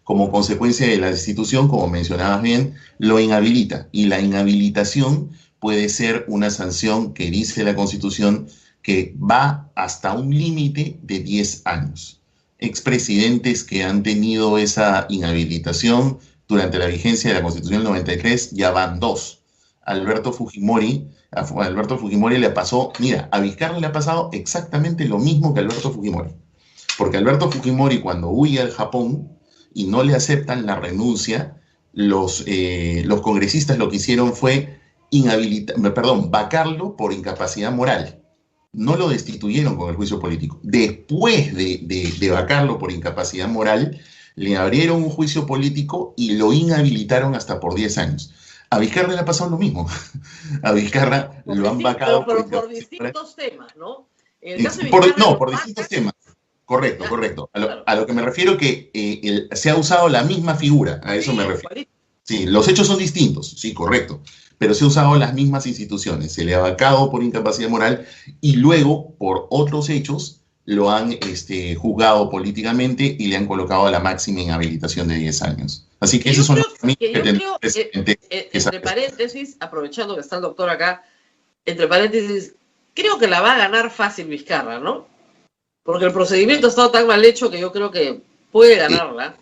Como consecuencia de la destitución, como mencionabas bien, lo inhabilita. Y la inhabilitación puede ser una sanción que dice la Constitución que va hasta un límite de 10 años. Expresidentes que han tenido esa inhabilitación durante la vigencia de la Constitución del 93 ya van 2. A Alberto Fujimori le pasó, mira, a Vizcarra le ha pasado exactamente lo mismo que a Alberto Fujimori. Porque Alberto Fujimori, cuando huye al Japón y no le aceptan la renuncia, los congresistas lo que hicieron fue vacarlo por incapacidad moral. No lo destituyeron con el juicio político. Después de vacarlo por incapacidad moral, le abrieron un juicio político y lo inhabilitaron hasta por 10 años. A Vizcarra le ha pasado lo mismo. A Vizcarra lo han vacado por distintos temas, ¿no? Por distintos temas. Correcto. A lo que me refiero que se ha usado la misma figura, a eso me refiero. Sí, los hechos son distintos, sí, correcto. Pero se ha usado las mismas instituciones. Se le ha vacado por incapacidad moral y luego, por otros hechos, lo han juzgado políticamente y le han colocado a la máxima inhabilitación de 10 años. Así que esos son los caminos que tenemos presente. Entre paréntesis, aprovechando que está el doctor acá, entre paréntesis, creo que la va a ganar fácil Vizcarra, ¿no? Porque el procedimiento ha estado tan mal hecho que yo creo que puede ganarla.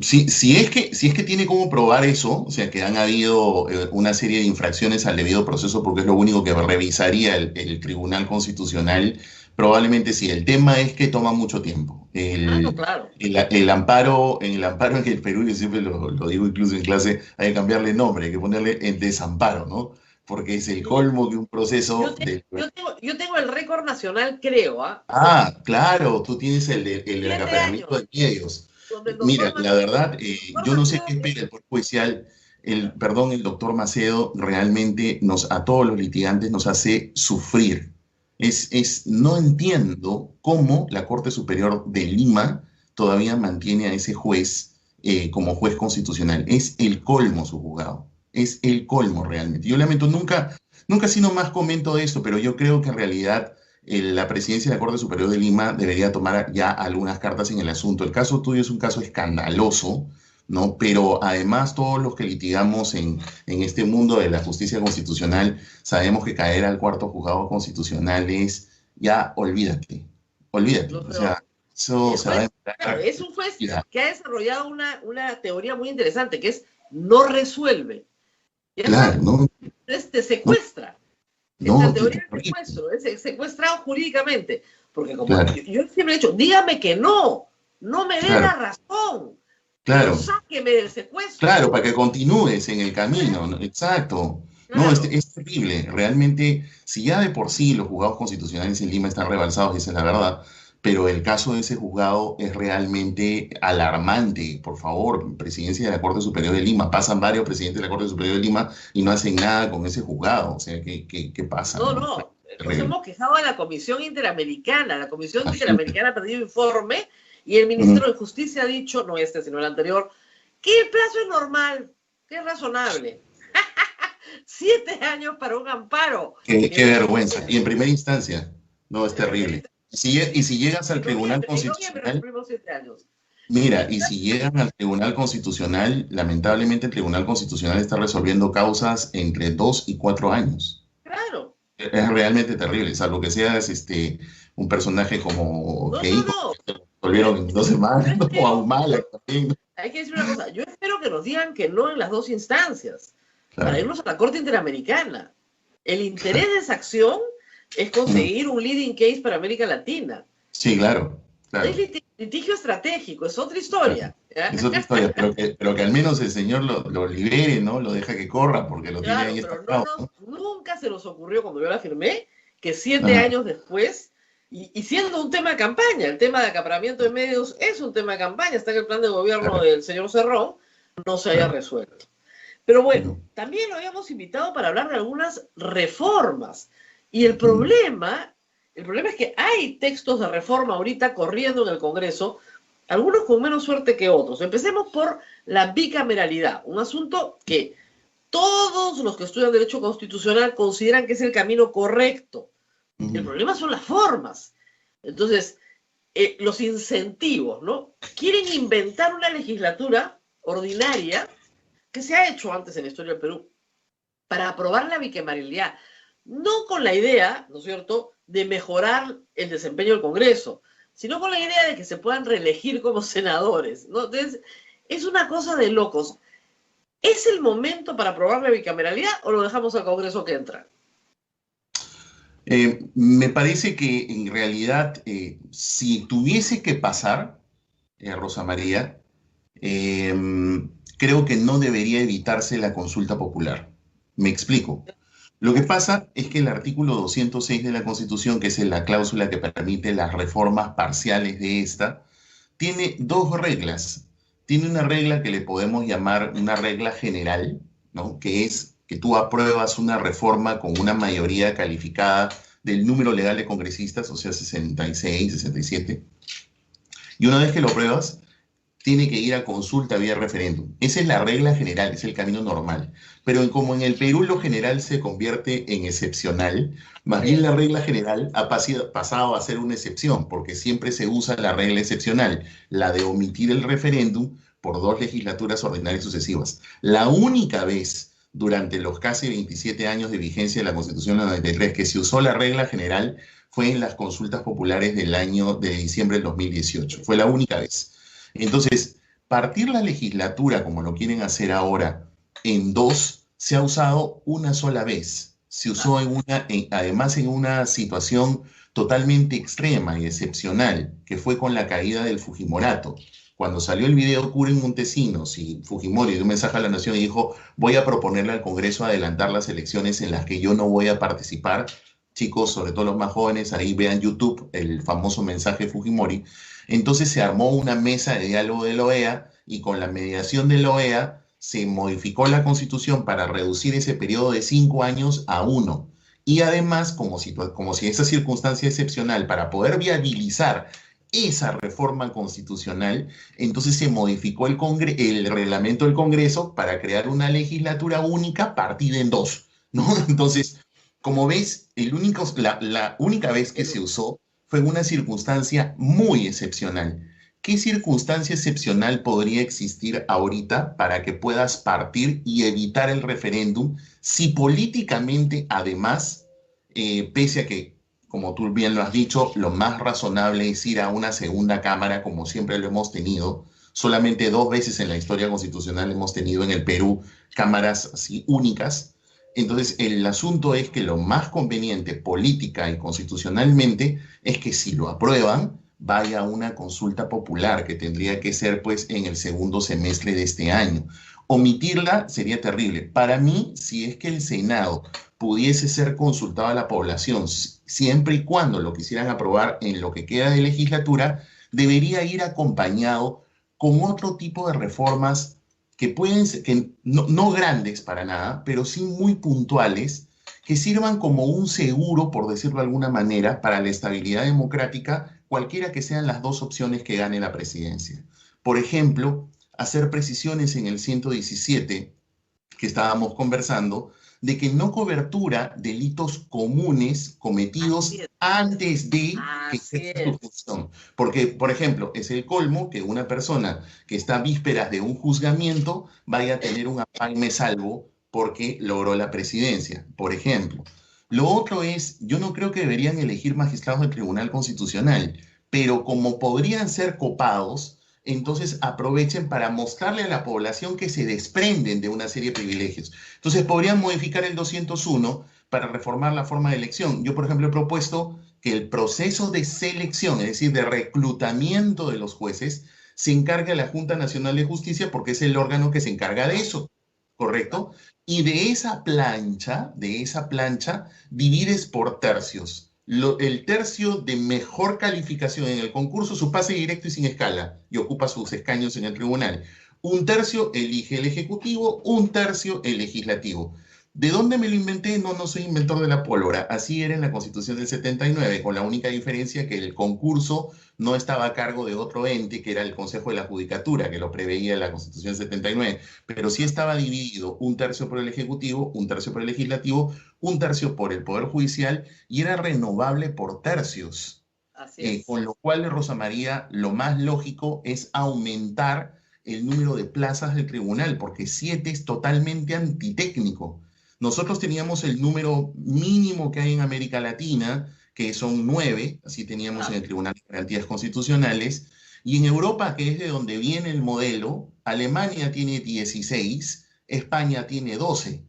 Si es que tiene cómo probar eso, o sea, que han habido una serie de infracciones al debido proceso, porque es lo único que revisaría el Tribunal Constitucional, probablemente sí. El tema es que toma mucho tiempo. No, claro. El amparo en el Perú, yo siempre lo digo incluso en clase, hay que cambiarle nombre, hay que ponerle el desamparo, ¿no? Porque es el colmo que un proceso Yo tengo el récord nacional, creo, ¿ah? Claro, tú tienes el del 7 acaparamiento de años, medios. donde el Mira, doctor la verdad, yo no sé Macedo qué espera el Poder Judicial. El doctor Macedo realmente a todos los litigantes nos hace sufrir. No entiendo cómo la Corte Superior de Lima todavía mantiene a ese juez como juez constitucional. Es el colmo su juzgado. Es el colmo realmente. Yo lamento, nunca sino más comento de esto, pero yo creo que en realidad la presidencia de la Corte Superior de Lima debería tomar ya algunas cartas en el asunto. El caso tuyo es un caso escandaloso, ¿no? Pero además todos los que litigamos en este mundo de la justicia constitucional sabemos que caer al cuarto juzgado constitucional es ya olvídate. No, O sea, eso se va a claro, es un juez que ha desarrollado una teoría muy interesante, que es no resuelve. Claro, ¿no? Te secuestra. No, Esta teoría del secuestro, es secuestrado jurídicamente. Porque como yo siempre he dicho, dígame que no me dé la razón. Claro. Pero sáqueme del secuestro. Claro, para que continúes en el camino, ¿no? Exacto. Claro. No, es terrible. Realmente, si ya de por sí los juzgados constitucionales en Lima están rebalsados, esa es la verdad, pero el caso de ese juzgado es realmente alarmante. Por favor, presidencia de la Corte Superior de Lima, pasan varios presidentes de la Corte Superior de Lima y no hacen nada con ese juzgado. O sea, ¿qué pasa? No. Nos hemos quejado de la Comisión Interamericana. La Comisión Interamericana ha pedido informe y el ministro de Justicia ha dicho, no este, sino el anterior, que el plazo es normal, que es razonable. 7 años para un amparo. Qué vergüenza. Y en primera instancia, no, es terrible. Y si llegas al Tribunal Constitucional, mira, y si llegan al Tribunal Constitucional, lamentablemente el Tribunal Constitucional está resolviendo causas entre 2 y 4 años. Claro. Es realmente terrible, salvo que seas un personaje como Keiko, que resolvieron en 2 semanas, o a Humala también. Hay que decir una cosa, yo espero que nos digan que no en las 2 instancias, Claro. para irnos a la Corte Interamericana. El interés de esa acción es conseguir un leading case para América Latina. Sí, claro. Es litigio estratégico, es otra historia. ¿Ya? Es otra historia, pero que al menos el señor lo libere, ¿no? Lo deja que corra, porque lo tiene ahí estancado. Nunca se nos ocurrió, cuando yo la firmé, que 7 años después, y siendo un tema de campaña, el tema de acaparamiento de medios es un tema de campaña, está en el plan de gobierno del señor Cerrón, no se haya resuelto. Pero bueno, también lo habíamos invitado para hablar de algunas reformas. Y el problema es que hay textos de reforma ahorita corriendo en el Congreso, algunos con menos suerte que otros. Empecemos por la bicameralidad, un asunto que todos los que estudian Derecho Constitucional consideran que es el camino correcto. El problema son las formas. Entonces, los incentivos, ¿no? Quieren inventar una legislatura ordinaria que se ha hecho antes en la historia del Perú para aprobar la bicameralidad. No con la idea, ¿no es cierto?, de mejorar el desempeño del Congreso, sino con la idea de que se puedan reelegir como senadores, ¿no? Entonces, es una cosa de locos. ¿Es el momento para aprobar la bicameralidad o lo dejamos al Congreso que entra? Me parece que en realidad, si tuviese que pasar, Rosa María, creo que no debería evitarse la consulta popular. Me explico. Lo que pasa es que el artículo 206 de la Constitución, que es la cláusula que permite las reformas parciales de esta, tiene 2 reglas. Tiene una regla que le podemos llamar una regla general, ¿no? Que es que tú apruebas una reforma con una mayoría calificada del número legal de congresistas, o sea, 66, 67. Y una vez que lo apruebas, tiene que ir a consulta vía referéndum. Esa es la regla general, es el camino normal. Pero como en el Perú lo general se convierte en excepcional, más bien la regla general ha pasado a ser una excepción, porque siempre se usa la regla excepcional, la de omitir el referéndum por 2 legislaturas ordinarias sucesivas. La única vez durante los casi 27 años de vigencia de la Constitución del 93, que se usó la regla general, fue en las consultas populares del año de diciembre del 2018. Fue la única vez. Entonces, partir la legislatura, como lo quieren hacer ahora, en dos, se ha usado una sola vez. Se usó además en una situación totalmente extrema y excepcional, que fue con la caída del Fujimorato. Cuando salió el video Curen Montesinos y Fujimori dio un mensaje a la nación y dijo, voy a proponerle al Congreso adelantar las elecciones en las que yo no voy a participar. Chicos, sobre todo los más jóvenes, ahí vean YouTube el famoso mensaje de Fujimori. Entonces se armó una mesa de diálogo de la OEA y con la mediación de la OEA se modificó la Constitución para reducir ese periodo de 5 años a 1. Y además, como si esa circunstancia excepcional, para poder viabilizar esa reforma constitucional, entonces se modificó el reglamento del Congreso para crear una legislatura única partida en dos, ¿no? Entonces, como ves, la única vez que se usó fue en una circunstancia muy excepcional. ¿Qué circunstancia excepcional podría existir ahorita para que puedas partir y evitar el referéndum si políticamente, además, pese a que, como tú bien lo has dicho, lo más razonable es ir a una segunda cámara, como siempre lo hemos tenido? Solamente 2 veces en la historia constitucional hemos tenido en el Perú cámaras así únicas. Entonces, el asunto es que lo más conveniente política y constitucionalmente es que si lo aprueban, vaya a una consulta popular que tendría que ser pues en el segundo semestre de este año. Omitirla sería terrible. Para mí, si es que el Senado pudiese ser consultado a la población, siempre y cuando lo quisieran aprobar en lo que queda de legislatura, debería ir acompañado con otro tipo de reformas que pueden ser, que no grandes para nada, pero sí muy puntuales, que sirvan como un seguro, por decirlo de alguna manera, para la estabilidad democrática, cualquiera que sean las dos opciones que gane la presidencia. Por ejemplo, hacer precisiones en el 117, que estábamos conversando, de que no cobertura delitos comunes cometidos antes de que ejerza su función. Porque, por ejemplo, es el colmo que una persona que está a vísperas de un juzgamiento vaya a tener un empalme salvo porque logró la presidencia, por ejemplo. Lo otro es, yo no creo que deberían elegir magistrados del Tribunal Constitucional, pero como podrían ser copados, entonces aprovechen para mostrarle a la población que se desprenden de una serie de privilegios. Entonces podrían modificar el 201 para reformar la forma de elección. Yo, por ejemplo, he propuesto que el proceso de selección, es decir, de reclutamiento de los jueces, se encargue a la Junta Nacional de Justicia porque es el órgano que se encarga de eso, ¿correcto? Y de esa plancha, divides por tercios. El tercio de mejor calificación en el concurso, su pase directo y sin escala, y ocupa sus escaños en el tribunal. 1/3 elige el Ejecutivo, 1/3 el Legislativo. ¿De dónde me lo inventé? No soy inventor de la pólvora. Así era en la Constitución del 79, con la única diferencia que el concurso no estaba a cargo de otro ente, que era el Consejo de la Judicatura, que lo preveía la Constitución del 79, pero sí estaba dividido 1/3 por el Ejecutivo, 1/3 por el Legislativo, 1/3 por el Poder Judicial, y era renovable por tercios. Así es. Con lo cual, Rosa María, lo más lógico es aumentar el número de plazas del tribunal, porque 7 es totalmente antitécnico. Nosotros teníamos el número mínimo que hay en América Latina, que son 9, así teníamos en el Tribunal de Garantías Constitucionales, y en Europa, que es de donde viene el modelo, Alemania tiene 16, España tiene 12.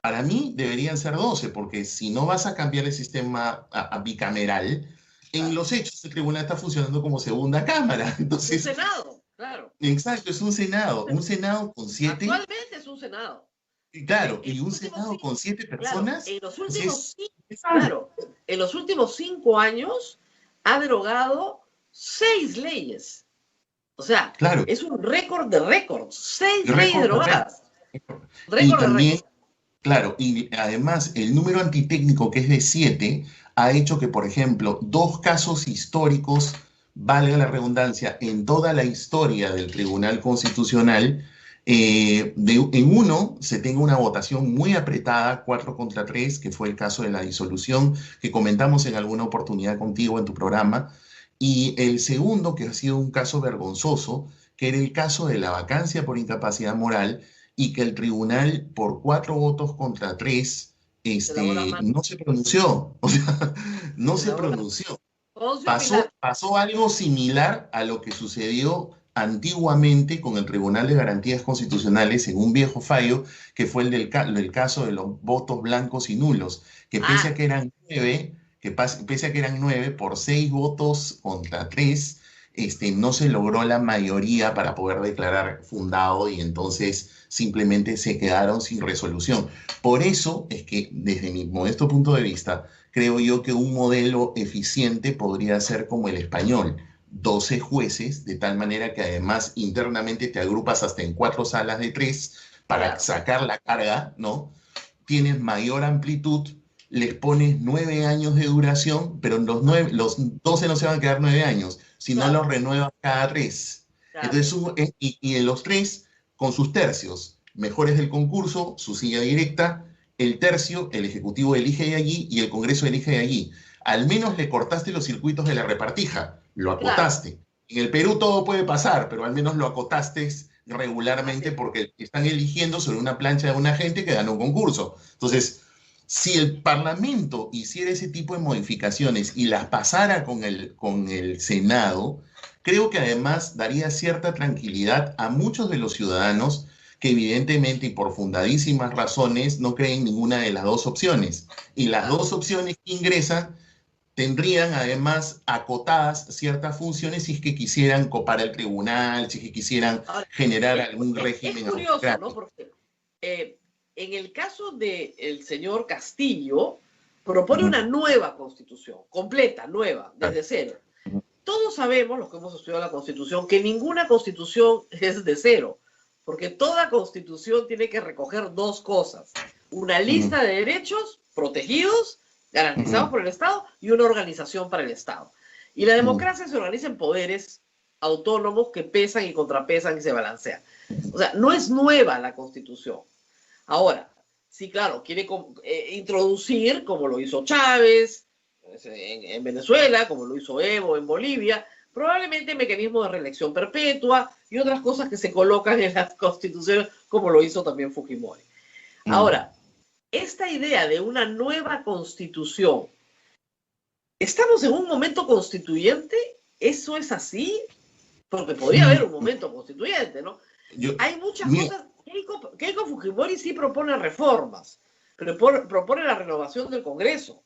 Para mí deberían ser 12, porque si no vas a cambiar el sistema bicameral, en los hechos el tribunal está funcionando como segunda cámara. Entonces, un Senado, claro. Exacto, es un Senado con 7. Actualmente es un Senado. Claro, y un Senado con 7 personas. Claro, en los últimos 5 años ha derogado 6 leyes. O sea, claro, es un récord de récords. 6 leyes derogadas. Y también, claro, y además el número antitécnico, que es de 7, ha hecho que, por ejemplo, 2 casos históricos, valga la redundancia, en toda la historia del Tribunal Constitucional, en uno se tenga una votación muy apretada, 4-3, que fue el caso de la disolución, que comentamos en alguna oportunidad contigo en tu programa, y el segundo, que ha sido un caso vergonzoso, que era el caso de la vacancia por incapacidad moral, y que el tribunal, por 4 votos contra 3, Se lavó las manos. no se pronunció, o sea, no Se se lavó las manos. pronunció. Poncio Pilato. Pasó algo similar a lo que sucedió antiguamente con el Tribunal de Garantías Constitucionales en un viejo fallo que fue el caso de los votos blancos y nulos, que pese a que eran 9, pese a que eran 9 por 6 votos contra 3, no se logró la mayoría para poder declarar fundado y entonces simplemente se quedaron sin resolución. Por eso es que desde mi modesto punto de vista, creo yo que un modelo eficiente podría ser como el español: 12 jueces, de tal manera que además internamente te agrupas hasta en 4 salas de 3 para Claro. sacar la carga, ¿no? Tienes mayor amplitud, les pones 9 años de duración, pero los 12 no se van a quedar 9 años, sino Claro. los renuevas cada 3. Claro. Entonces, y en los 3, con sus tercios, mejores del concurso, su silla directa, el tercio, el Ejecutivo elige de allí y el Congreso elige de allí. Al menos le cortaste los circuitos de la repartija, lo acotaste. En el Perú todo puede pasar, pero al menos lo acotaste regularmente porque están eligiendo sobre una plancha de una gente que ganó un concurso. Entonces, si el Parlamento hiciera ese tipo de modificaciones y las pasara con el Senado, creo que además daría cierta tranquilidad a muchos de los ciudadanos que evidentemente y por fundadísimas razones no creen ninguna de las dos opciones. Y las dos opciones que ingresan tendrían además acotadas ciertas funciones si es que quisieran copar el tribunal, si es que quisieran generar algún régimen. Es curioso, ¿no? Porque en el caso del señor Castillo, propone una nueva constitución, completa, nueva, desde cero. Todos sabemos, los que hemos estudiado la Constitución, que ninguna constitución es de cero, porque toda constitución tiene que recoger dos cosas: una lista de derechos protegidos, garantizados por el Estado, y una organización para el Estado. Y la democracia se organiza en poderes autónomos que pesan y contrapesan y se balancean. O sea, no es nueva la Constitución. Ahora, sí, claro, quiere introducir, como lo hizo Chávez en Venezuela, como lo hizo Evo en Bolivia, probablemente mecanismos de reelección perpetua y otras cosas que se colocan en las constituciones, como lo hizo también Fujimori. Ahora, esta idea de una nueva constitución, ¿estamos en un momento constituyente? ¿Eso es así? Porque podría haber un momento constituyente, ¿no? Hay muchas cosas. Keiko Fujimori sí propone reformas, pero propone la renovación del Congreso,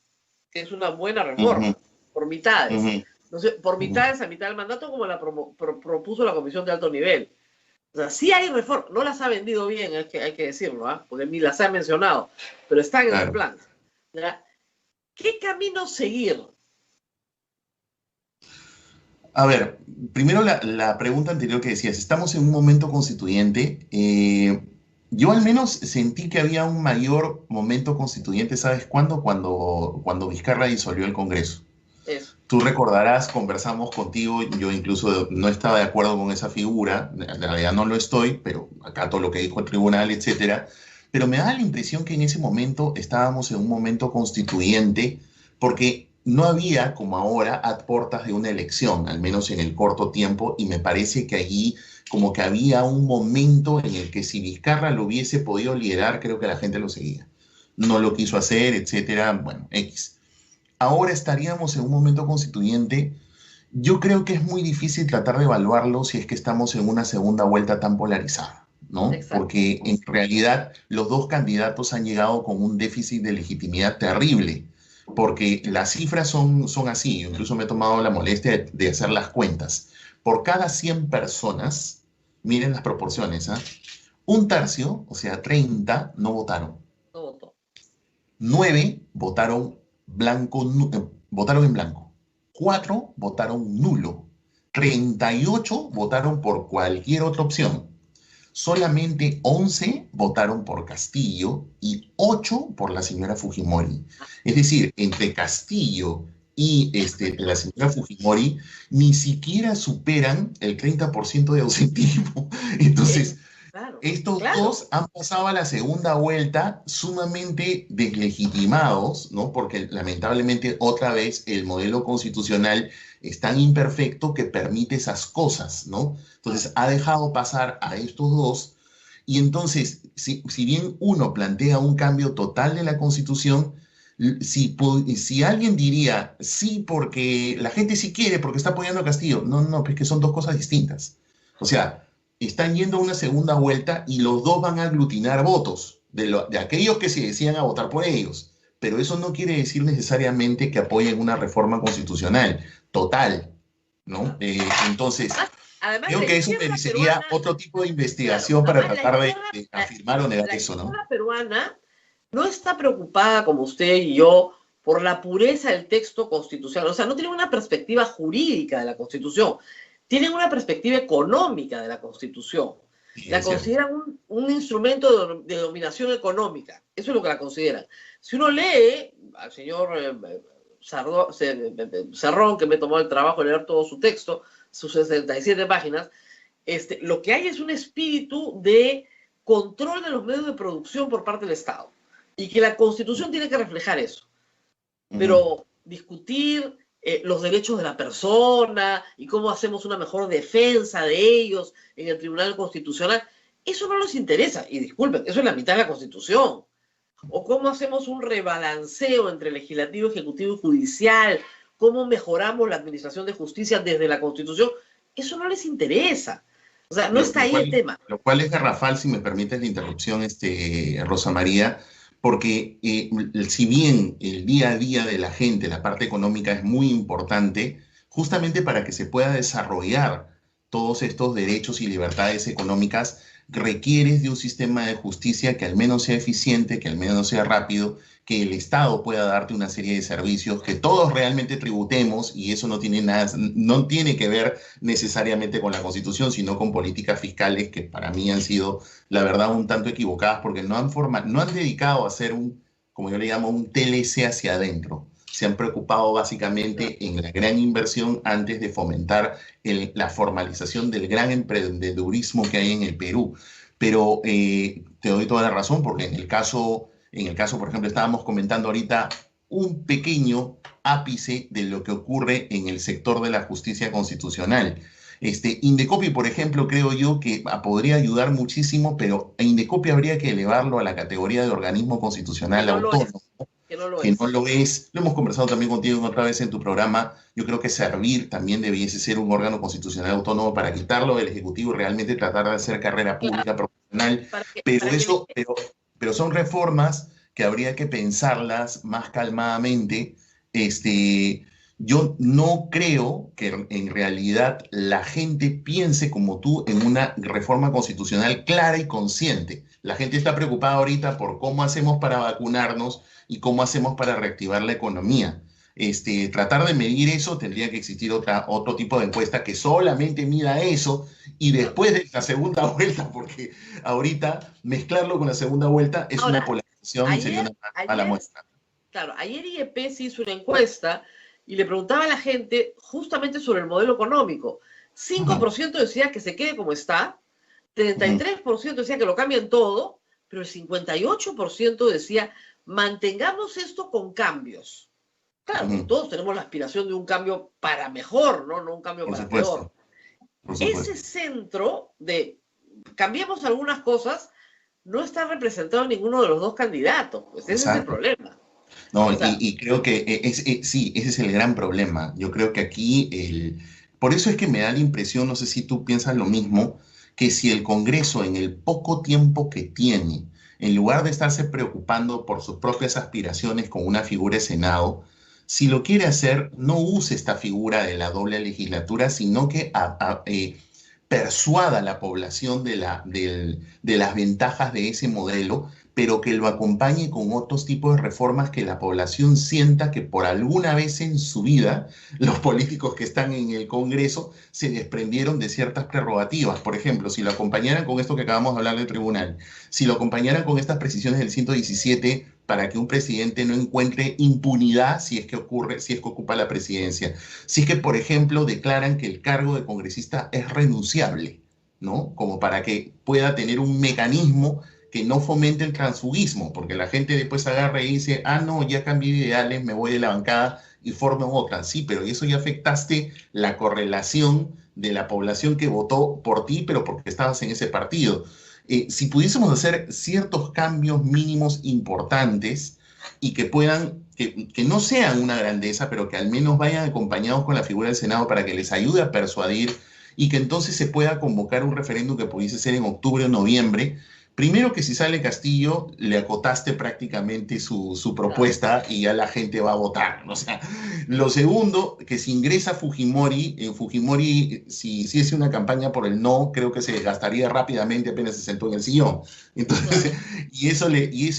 que es una buena reforma, por mitades. No sé, por mitades a mitad del mandato, como la propuso la Comisión de Alto Nivel. O sea, sí hay reformas, no las ha vendido bien, hay que decirlo, ¿eh? Porque ni las ha mencionado, pero están en el plan. ¿Ya? ¿Qué camino seguir? A ver, primero la pregunta anterior que decías: ¿estamos en un momento constituyente? Yo al menos sentí que había un mayor momento constituyente, ¿sabes cuándo? Cuando Vizcarra disolvió el Congreso. Eso. Tú recordarás, conversamos contigo, yo incluso no estaba de acuerdo con esa figura, en realidad no lo estoy, pero acato lo que dijo el tribunal, etcétera. Pero me da la impresión que en ese momento estábamos en un momento constituyente, porque no había, como ahora, a puertas de una elección, al menos en el corto tiempo, y me parece que allí como que había un momento en el que si Vizcarra lo hubiese podido liderar, creo que la gente lo seguía. No lo quiso hacer, etcétera, bueno, X. Ahora estaríamos en un momento constituyente. Yo creo que es muy difícil tratar de evaluarlo si es que estamos en una segunda vuelta tan polarizada, ¿no? Exacto. Porque en realidad los dos candidatos han llegado con un déficit de legitimidad terrible, porque las cifras son así. Yo incluso me he tomado la molestia de hacer las cuentas. Por cada 100 personas, miren las proporciones, ¿eh? Un tercio, o sea, 30, no votaron. No votó. 9 votaron votaron en blanco. 4 votaron nulo. 38 votaron por cualquier otra opción. Solamente 11 votaron por Castillo y 8 por la señora Fujimori. Es decir, entre Castillo y la señora Fujimori ni siquiera superan el 30% de ausentismo. Entonces, estos dos han pasado a la segunda vuelta sumamente deslegitimados, ¿no? Porque lamentablemente otra vez el modelo constitucional es tan imperfecto que permite esas cosas, ¿no? Entonces ha dejado pasar a estos dos Y entonces, si bien uno plantea un cambio total de la Constitución, si alguien diría, sí, porque la gente sí quiere, porque está apoyando a Castillo, no, no, pues que son dos cosas distintas. O sea, están yendo a una segunda vuelta y los dos van a aglutinar votos de aquellos que se decían a votar por ellos. Pero eso no quiere decir necesariamente que apoyen una reforma constitucional total, ¿no? Entonces, Además, creo la que eso izquierda merecería peruana, otro tipo de claro, investigación para además tratar de afirmar o negar la eso, ¿no? izquierda peruana no está preocupada como usted y yo por la pureza del texto constitucional. O sea, no tienen una perspectiva jurídica de la Constitución, tienen una perspectiva económica de la Constitución. Sí, La es cierto. consideran un instrumento de dominación económica. Eso es lo que la consideran. Si uno lee al señor Cerrón, que me tomó el trabajo de leer todo su texto, sus 67 páginas, lo que hay es un espíritu de control de los medios de producción por parte del Estado. Y que la Constitución tiene que reflejar eso. Pero discutir los derechos de la persona y cómo hacemos una mejor defensa de ellos en el Tribunal Constitucional, eso no nos interesa. Y disculpen, eso es la mitad de la Constitución. O cómo hacemos un rebalanceo entre legislativo, ejecutivo y judicial, cómo mejoramos la administración de justicia desde la Constitución, eso no les interesa. O sea, no está ahí el tema. Lo cual es garrafal, si me permites la interrupción, Rosa María, porque si bien el día a día de la gente, la parte económica es muy importante, justamente para que se pueda desarrollar todos estos derechos y libertades económicas, requieres de un sistema de justicia que al menos sea eficiente, que al menos sea rápido, que el Estado pueda darte una serie de servicios, que todos realmente tributemos, y eso no tiene nada, no tiene que ver necesariamente con la Constitución, sino con políticas fiscales que para mí han sido, la verdad, un tanto equivocadas, porque no han dedicado a hacer como yo le llamo, un TLC hacia adentro. Se han preocupado básicamente en la gran inversión antes de fomentar la formalización del gran emprendedurismo que hay en el Perú. Pero te doy toda la razón, porque en el caso, por ejemplo, estábamos comentando ahorita un pequeño ápice de lo que ocurre en el sector de la justicia constitucional. Indecopi, por ejemplo, creo yo que podría ayudar muchísimo, pero a Indecopi habría que elevarlo a la categoría de organismo constitucional autónomo. Que no lo que es. no lo es. Lo hemos conversado también contigo otra vez en tu programa. Yo creo que Servir también debiese ser un órgano constitucional autónomo para quitarlo del Ejecutivo y realmente tratar de hacer carrera pública profesional. Pero son reformas que habría que pensarlas más calmadamente. Yo no creo que en realidad la gente piense como tú en una reforma constitucional clara y consciente. La gente está preocupada ahorita por cómo hacemos para vacunarnos y cómo hacemos para reactivar la economía. Tratar de medir eso, tendría que existir otro tipo de encuesta que solamente mida eso, y después de la segunda vuelta, porque ahorita mezclarlo con la segunda vuelta es una polarización y sería una mala muestra. Claro, ayer IEP hizo una encuesta y le preguntaba a la gente justamente sobre el modelo económico. 5% decía que se quede como está, 33% decía que lo cambien todo, pero el 58% decía mantengamos esto con cambios. Claro, todos tenemos la aspiración de un cambio para mejor, no un cambio para peor. Ese centro de cambiemos algunas cosas no está representado en ninguno de los dos candidatos. Pues ese es el problema. No, o sea, y creo que sí, ese es el gran problema. Yo creo que aquí, por eso es que me da la impresión, no sé si tú piensas lo mismo, que si el Congreso en el poco tiempo que tiene, en lugar de estarse preocupando por sus propias aspiraciones con una figura de Senado, si lo quiere hacer, no use esta figura de la doble legislatura, sino que persuada a la población de las ventajas de ese modelo, pero que lo acompañe con otros tipos de reformas que la población sienta que por alguna vez en su vida los políticos que están en el Congreso se desprendieron de ciertas prerrogativas. Por ejemplo, si lo acompañaran con esto que acabamos de hablar del tribunal, si lo acompañaran con estas precisiones del 117 para que un presidente no encuentre impunidad si es que ocupa la presidencia, si es que, por ejemplo, declaran que el cargo de congresista es renunciable, ¿no? Como para que pueda tener un mecanismo que no fomente el transfugismo, porque la gente después agarra y dice, no, ya cambié de ideales, me voy de la bancada y formo otra. Sí, pero eso ya afectaste la correlación de la población que votó por ti, pero porque estabas en ese partido. Si pudiésemos hacer ciertos cambios mínimos importantes y que puedan, que no sean una grandeza, pero que al menos vayan acompañados con la figura del Senado para que les ayude a persuadir y que entonces se pueda convocar un referéndum que pudiese ser en octubre o noviembre. Primero, que si sale Castillo, le acotaste prácticamente su propuesta y ya la gente va a votar, ¿no? O sea, lo segundo, que si ingresa Fujimori, Fujimori, si hiciese una campaña por el no, creo que se desgastaría rápidamente apenas se sentó en el sillón. Entonces, y eso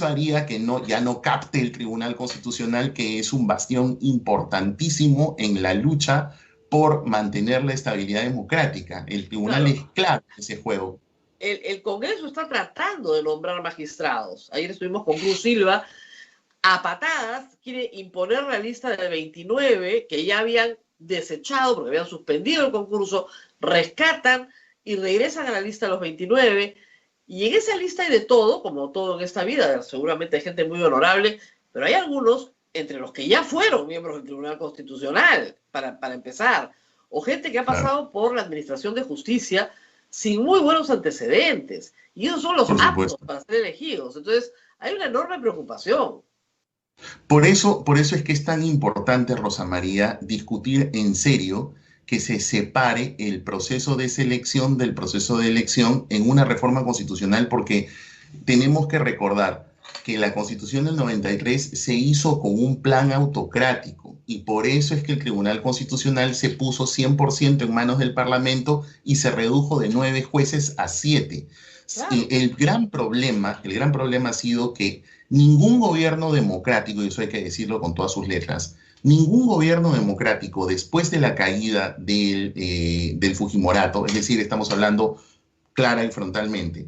haría que ya no capte el Tribunal Constitucional, que es un bastión importantísimo en la lucha por mantener la estabilidad democrática. El tribunal es clave en ese juego. El Congreso está tratando de nombrar magistrados. Ayer estuvimos con Cruz Silva. A patadas quiere imponer la lista de 29 que ya habían desechado porque habían suspendido el concurso, rescatan y regresan a la lista de los 29. Y en esa lista hay de todo, como todo en esta vida. Seguramente hay gente muy honorable, pero hay algunos, entre los que ya fueron miembros del Tribunal Constitucional, para empezar, o gente que ha pasado por la Administración de Justicia sin muy buenos antecedentes. Y esos son los aptos para ser elegidos. Entonces, hay una enorme preocupación. Por eso es que es tan importante, Rosa María, discutir en serio que se separe el proceso de selección del proceso de elección en una reforma constitucional, porque tenemos que recordar que la Constitución del 93 se hizo con un plan autocrático y por eso es que el Tribunal Constitucional se puso 100% en manos del Parlamento y se redujo de 9 jueces a 7. Claro. El gran problema ha sido que ningún gobierno democrático, y eso hay que decirlo con todas sus letras, ningún gobierno democrático después de la caída del Fujimorato, es decir, estamos hablando clara y frontalmente,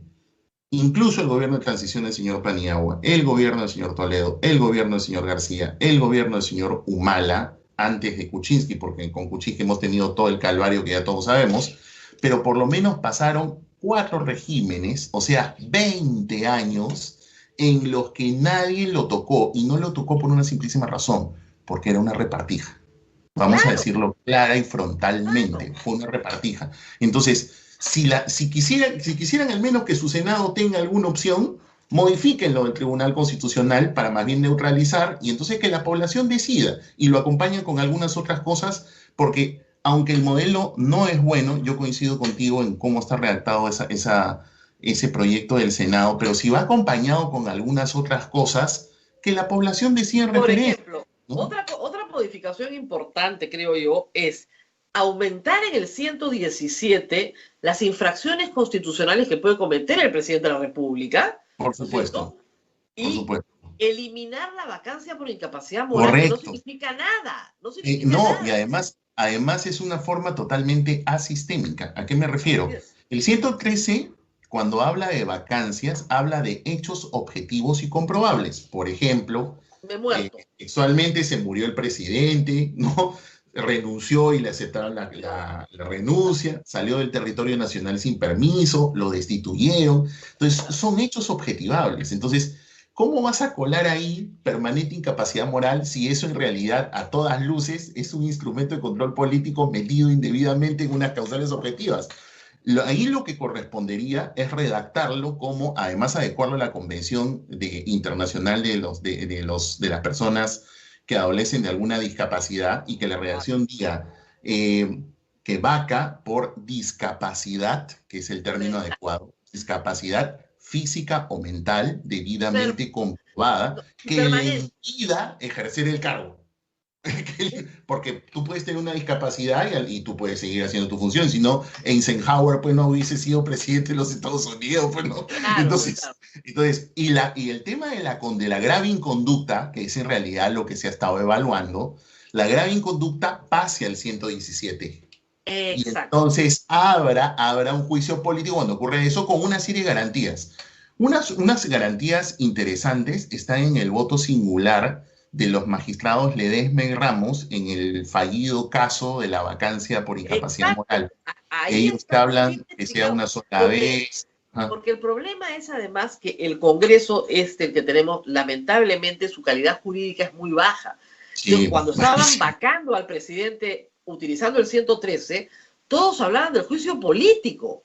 incluso el gobierno de transición del señor Paniagua, el gobierno del señor Toledo, el gobierno del señor García, el gobierno del señor Humala, antes de Kuczynski, porque con Kuczynski hemos tenido todo el calvario que ya todos sabemos, pero por lo menos pasaron 4 regímenes, o sea, 20 años, en los que nadie lo tocó, y no lo tocó por una simplísima razón, porque era una repartija. Vamos a decirlo clara y frontalmente, fue una repartija. Entonces, si quisieran al menos que su Senado tenga alguna opción, modifíquenlo del Tribunal Constitucional para más bien neutralizar y entonces que la población decida y lo acompañen con algunas otras cosas, porque aunque el modelo no es bueno, yo coincido contigo en cómo está redactado ese proyecto del Senado, pero si va acompañado con algunas otras cosas, que la población decida en referéndum. Por ejemplo, ¿no? Otra modificación importante, creo yo, es aumentar en el 117 las infracciones constitucionales que puede cometer el presidente de la República. Por supuesto. Y eliminar la vacancia por incapacidad moral. Correcto. Que no significa nada. No significa nada. Y además es una forma totalmente asistémica. ¿A qué me refiero? El 113, cuando habla de vacancias, habla de hechos objetivos y comprobables. Por ejemplo, sexualmente se murió el presidente, ¿no? Renunció y le aceptaron la renuncia, salió del territorio nacional sin permiso, lo destituyeron. Entonces, son hechos objetivables. Entonces, ¿cómo vas a colar ahí permanente incapacidad moral si eso en realidad, a todas luces, es un instrumento de control político metido indebidamente en unas causales objetivas? Ahí lo que correspondería es redactarlo como, además, adecuarlo a la Convención Internacional de las personas que adolecen de alguna discapacidad y que la redacción diga que vaca por discapacidad, que es el término adecuado, discapacidad física o mental debidamente comprobada, que le impida ejercer el cargo. Porque tú puedes tener una discapacidad y tú puedes seguir haciendo tu función, si no, Eisenhower pues no hubiese sido presidente de los Estados Unidos, pues no. Claro, entonces y el tema de la grave inconducta, que es en realidad lo que se ha estado evaluando, la grave inconducta pase al 117. Y entonces habrá un juicio político cuando ocurre eso con una serie de garantías. Unas garantías interesantes están en el voto singular de los magistrados Ledesma y Ramos en el fallido caso de la vacancia por incapacidad moral. Ellos te hablan que sea una sola vez. Porque el problema es además que el Congreso el que tenemos, lamentablemente su calidad jurídica es muy baja. Sí, entonces, cuando estaban vacando al presidente utilizando el 113, todos hablaban del juicio político.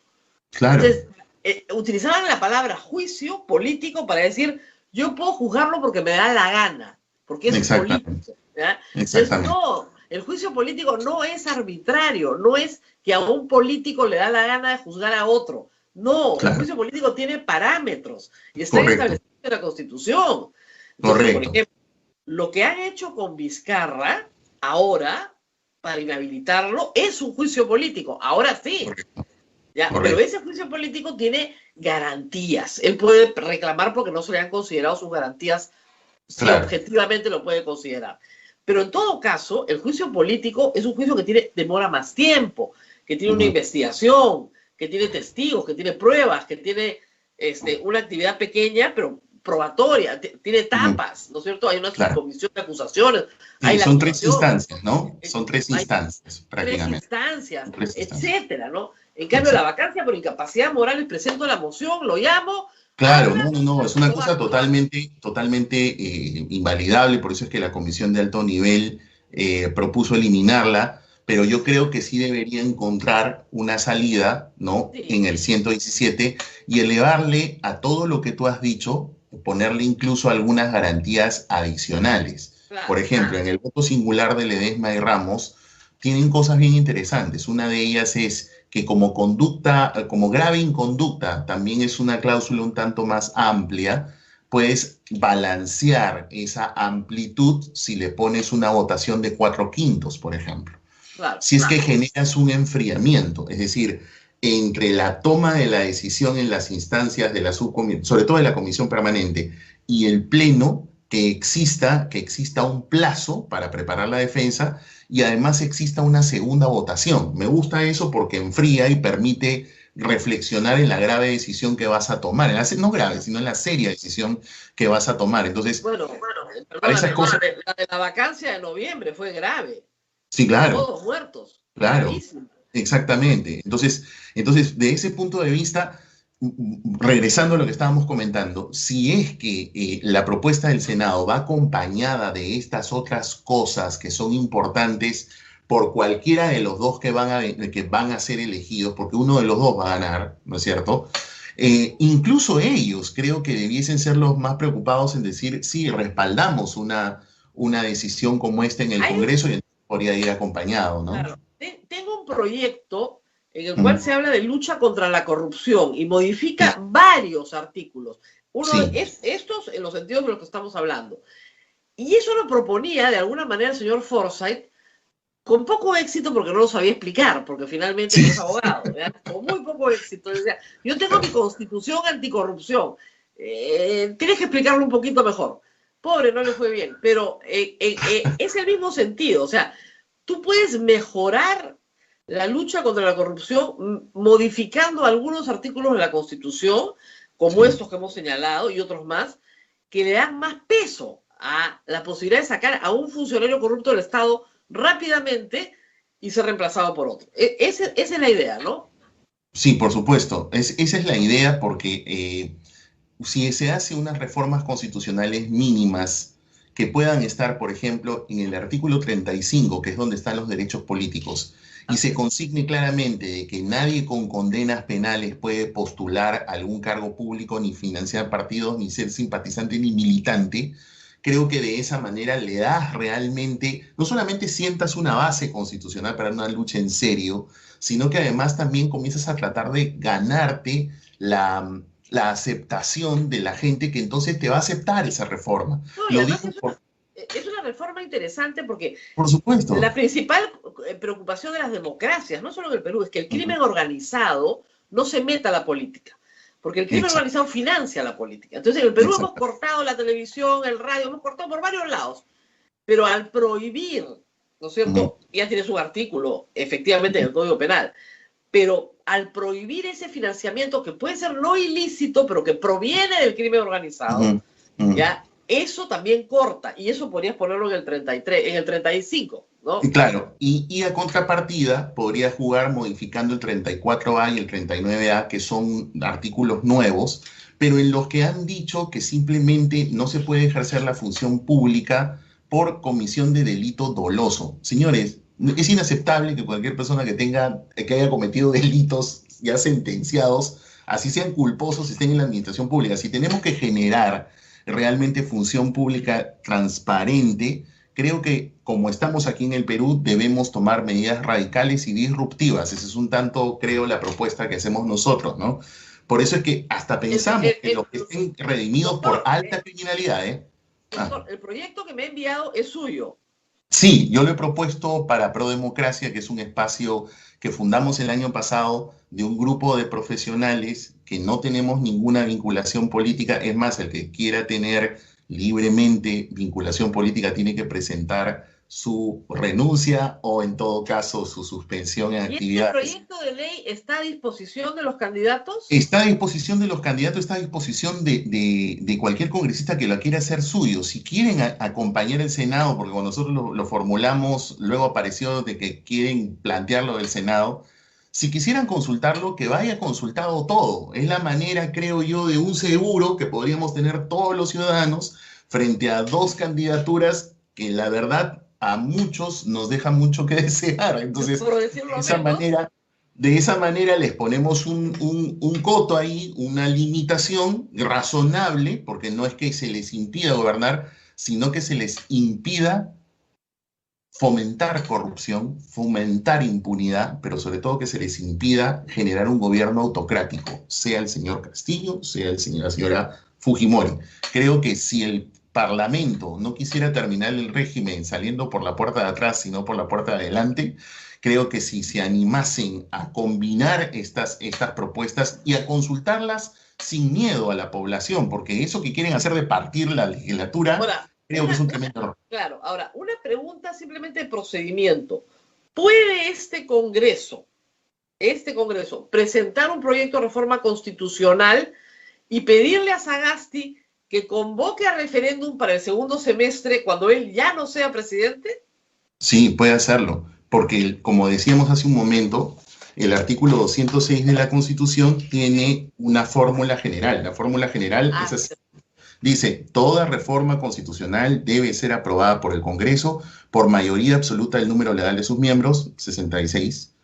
Claro. Entonces, utilizaban la palabra juicio político para decir, yo puedo juzgarlo porque me da la gana, porque es político. ¿Ya? Entonces, no, el juicio político no es arbitrario, no es que a un político le da la gana de juzgar a otro. No, el juicio político tiene parámetros y está establecido en la Constitución. Entonces, por ejemplo, lo que han hecho con Vizcarra ahora, para inhabilitarlo, es un juicio político. Ahora sí. ¿Ya? Pero ese juicio político tiene garantías. Él puede reclamar porque no se le han considerado sus garantías, si objetivamente lo puede considerar. Pero en todo caso, el juicio político es un juicio que demora más tiempo, que tiene una investigación, que tiene testigos, que tiene pruebas, que tiene una actividad pequeña, pero probatoria, tiene etapas, ¿no es cierto? Hay una subcomisión de acusaciones. Sí, son 3 instancias, ¿no? Son 3 instancias, prácticamente. 3 instancias, etcétera, ¿no? En cambio, la vacancia por incapacidad moral, les presento la moción, lo llamo. Claro, no, es una cosa totalmente invalidable, por eso es que la Comisión de Alto Nivel propuso eliminarla, pero yo creo que sí debería encontrar una salida, ¿no? En el 117 y elevarle a todo lo que tú has dicho, ponerle incluso algunas garantías adicionales. Por ejemplo, en el voto singular de Ledesma y Ramos tienen cosas bien interesantes. Una de ellas es que como grave inconducta, también es una cláusula un tanto más amplia, puedes balancear esa amplitud si le pones una votación de 4/5, por ejemplo. Si es que generas un enfriamiento, es decir, entre la toma de la decisión en las instancias de la subcomisión, sobre todo de la comisión permanente, y el pleno, que exista un plazo para preparar la defensa y además exista una segunda votación. Me gusta eso porque enfría y permite reflexionar en la grave decisión que vas a tomar, no grave, sino en la seria decisión que vas a tomar. Entonces, para esas cosas... La de la vacancia de noviembre fue grave. Sí, claro. Todos muertos. Claro, gravísimo. Exactamente. Entonces, de ese punto de vista, regresando a lo que estábamos comentando, si es que la propuesta del Senado va acompañada de estas otras cosas que son importantes por cualquiera de los dos que van a ser elegidos, porque uno de los dos va a ganar, ¿no es cierto? Incluso ellos creo que debiesen ser los más preocupados en decir, sí, respaldamos una decisión como esta en el Congreso y entonces podría ir acompañado, ¿no? Claro. Tengo un proyecto en el cual se habla de lucha contra la corrupción y modifica varios artículos. Uno es estos en los sentidos de los que estamos hablando. Y eso lo proponía de alguna manera el señor Forsyth, con poco éxito porque no lo sabía explicar, porque finalmente es abogado, ¿verdad? Con muy poco éxito. Decía, yo tengo mi constitución anticorrupción, tienes que explicarlo un poquito mejor. Pobre, no le fue bien, pero es el mismo sentido, o sea, tú puedes mejorar la lucha contra la corrupción modificando algunos artículos de la Constitución, como estos que hemos señalado y otros más, que le dan más peso a la posibilidad de sacar a un funcionario corrupto del Estado rápidamente y ser reemplazado por otro. Esa es la idea, ¿no? Sí, por supuesto. Esa es la idea porque si se hace unas reformas constitucionales mínimas que puedan estar, por ejemplo, en el artículo 35, que es donde están los derechos políticos, y se consigne claramente de que nadie con condenas penales puede postular algún cargo público, ni financiar partidos, ni ser simpatizante, ni militante, creo que de esa manera le das realmente, no solamente sientas una base constitucional para una lucha en serio, sino que además también comienzas a tratar de ganarte la aceptación de la gente que entonces te va a aceptar esa reforma. No, es una reforma interesante porque por supuesto, la principal preocupación de las democracias, no solo en el Perú, es que el crimen organizado no se meta a la política, porque el crimen organizado financia la política. Entonces en el Perú hemos cortado la televisión, el radio, hemos cortado por varios lados, pero al prohibir, ¿no es cierto? Ya tienes un artículo, efectivamente, en el Código Penal, pero al prohibir ese financiamiento que puede ser no ilícito, pero que proviene del crimen organizado, ¿ya? Eso también corta, y eso podrías ponerlo en el 33, en el 35, ¿no? Claro, y a contrapartida podrías jugar modificando el 34A y el 39A, que son artículos nuevos, pero en los que han dicho que simplemente no se puede ejercer la función pública por comisión de delito doloso. Señores, es inaceptable que cualquier persona que haya cometido delitos ya sentenciados así sean culposos, estén en la administración pública. Si tenemos que generar realmente función pública transparente, creo que como estamos aquí en el Perú, debemos tomar medidas radicales y disruptivas. Esa es un tanto, creo, la propuesta que hacemos nosotros, ¿no? Por eso es que hasta pensamos que los que estén redimidos por alta criminalidad, Doctor, el proyecto que me ha enviado es suyo. Sí, yo lo he propuesto para Prodemocracia, que es un espacio que fundamos el año pasado de un grupo de profesionales que no tenemos ninguna vinculación política. Es más, el que quiera tener libremente vinculación política tiene que presentar su renuncia o en todo caso su suspensión en ¿Y este actividades. proyecto de ley está a disposición de los candidatos? Está a disposición de los candidatos, está a disposición de cualquier congresista que lo quiera hacer suyo. Si quieren acompañar el Senado, porque cuando nosotros lo formulamos, luego apareció de que quieren plantearlo del Senado, si quisieran consultarlo, que vaya consultado todo. Es la manera, creo yo, de un seguro que podríamos tener todos los ciudadanos frente a dos candidaturas que la verdad a muchos nos dejan mucho que desear. Entonces, de esa manera les ponemos un coto ahí, una limitación razonable, porque no es que se les impida gobernar, sino que se les impida fomentar corrupción, fomentar impunidad, pero sobre todo que se les impida generar un gobierno autocrático, sea el señor Castillo, sea la señora Fujimori. Creo que si el Parlamento no quisiera terminar el régimen saliendo por la puerta de atrás, sino por la puerta de adelante, creo que si se animasen a combinar estas propuestas y a consultarlas sin miedo a la población, porque eso que quieren hacer de partir la legislatura, creo que es un tremendo error. Claro, ahora, una pregunta simplemente de procedimiento. ¿Puede este Congreso presentar un proyecto de reforma constitucional y pedirle a Sagasti que convoque a referéndum para el segundo semestre cuando él ya no sea presidente? Sí, puede hacerlo, porque como decíamos hace un momento, el artículo 206 de la Constitución tiene una fórmula general. La fórmula general es así. Dice, toda reforma constitucional debe ser aprobada por el Congreso por mayoría absoluta del número legal de sus miembros, 66,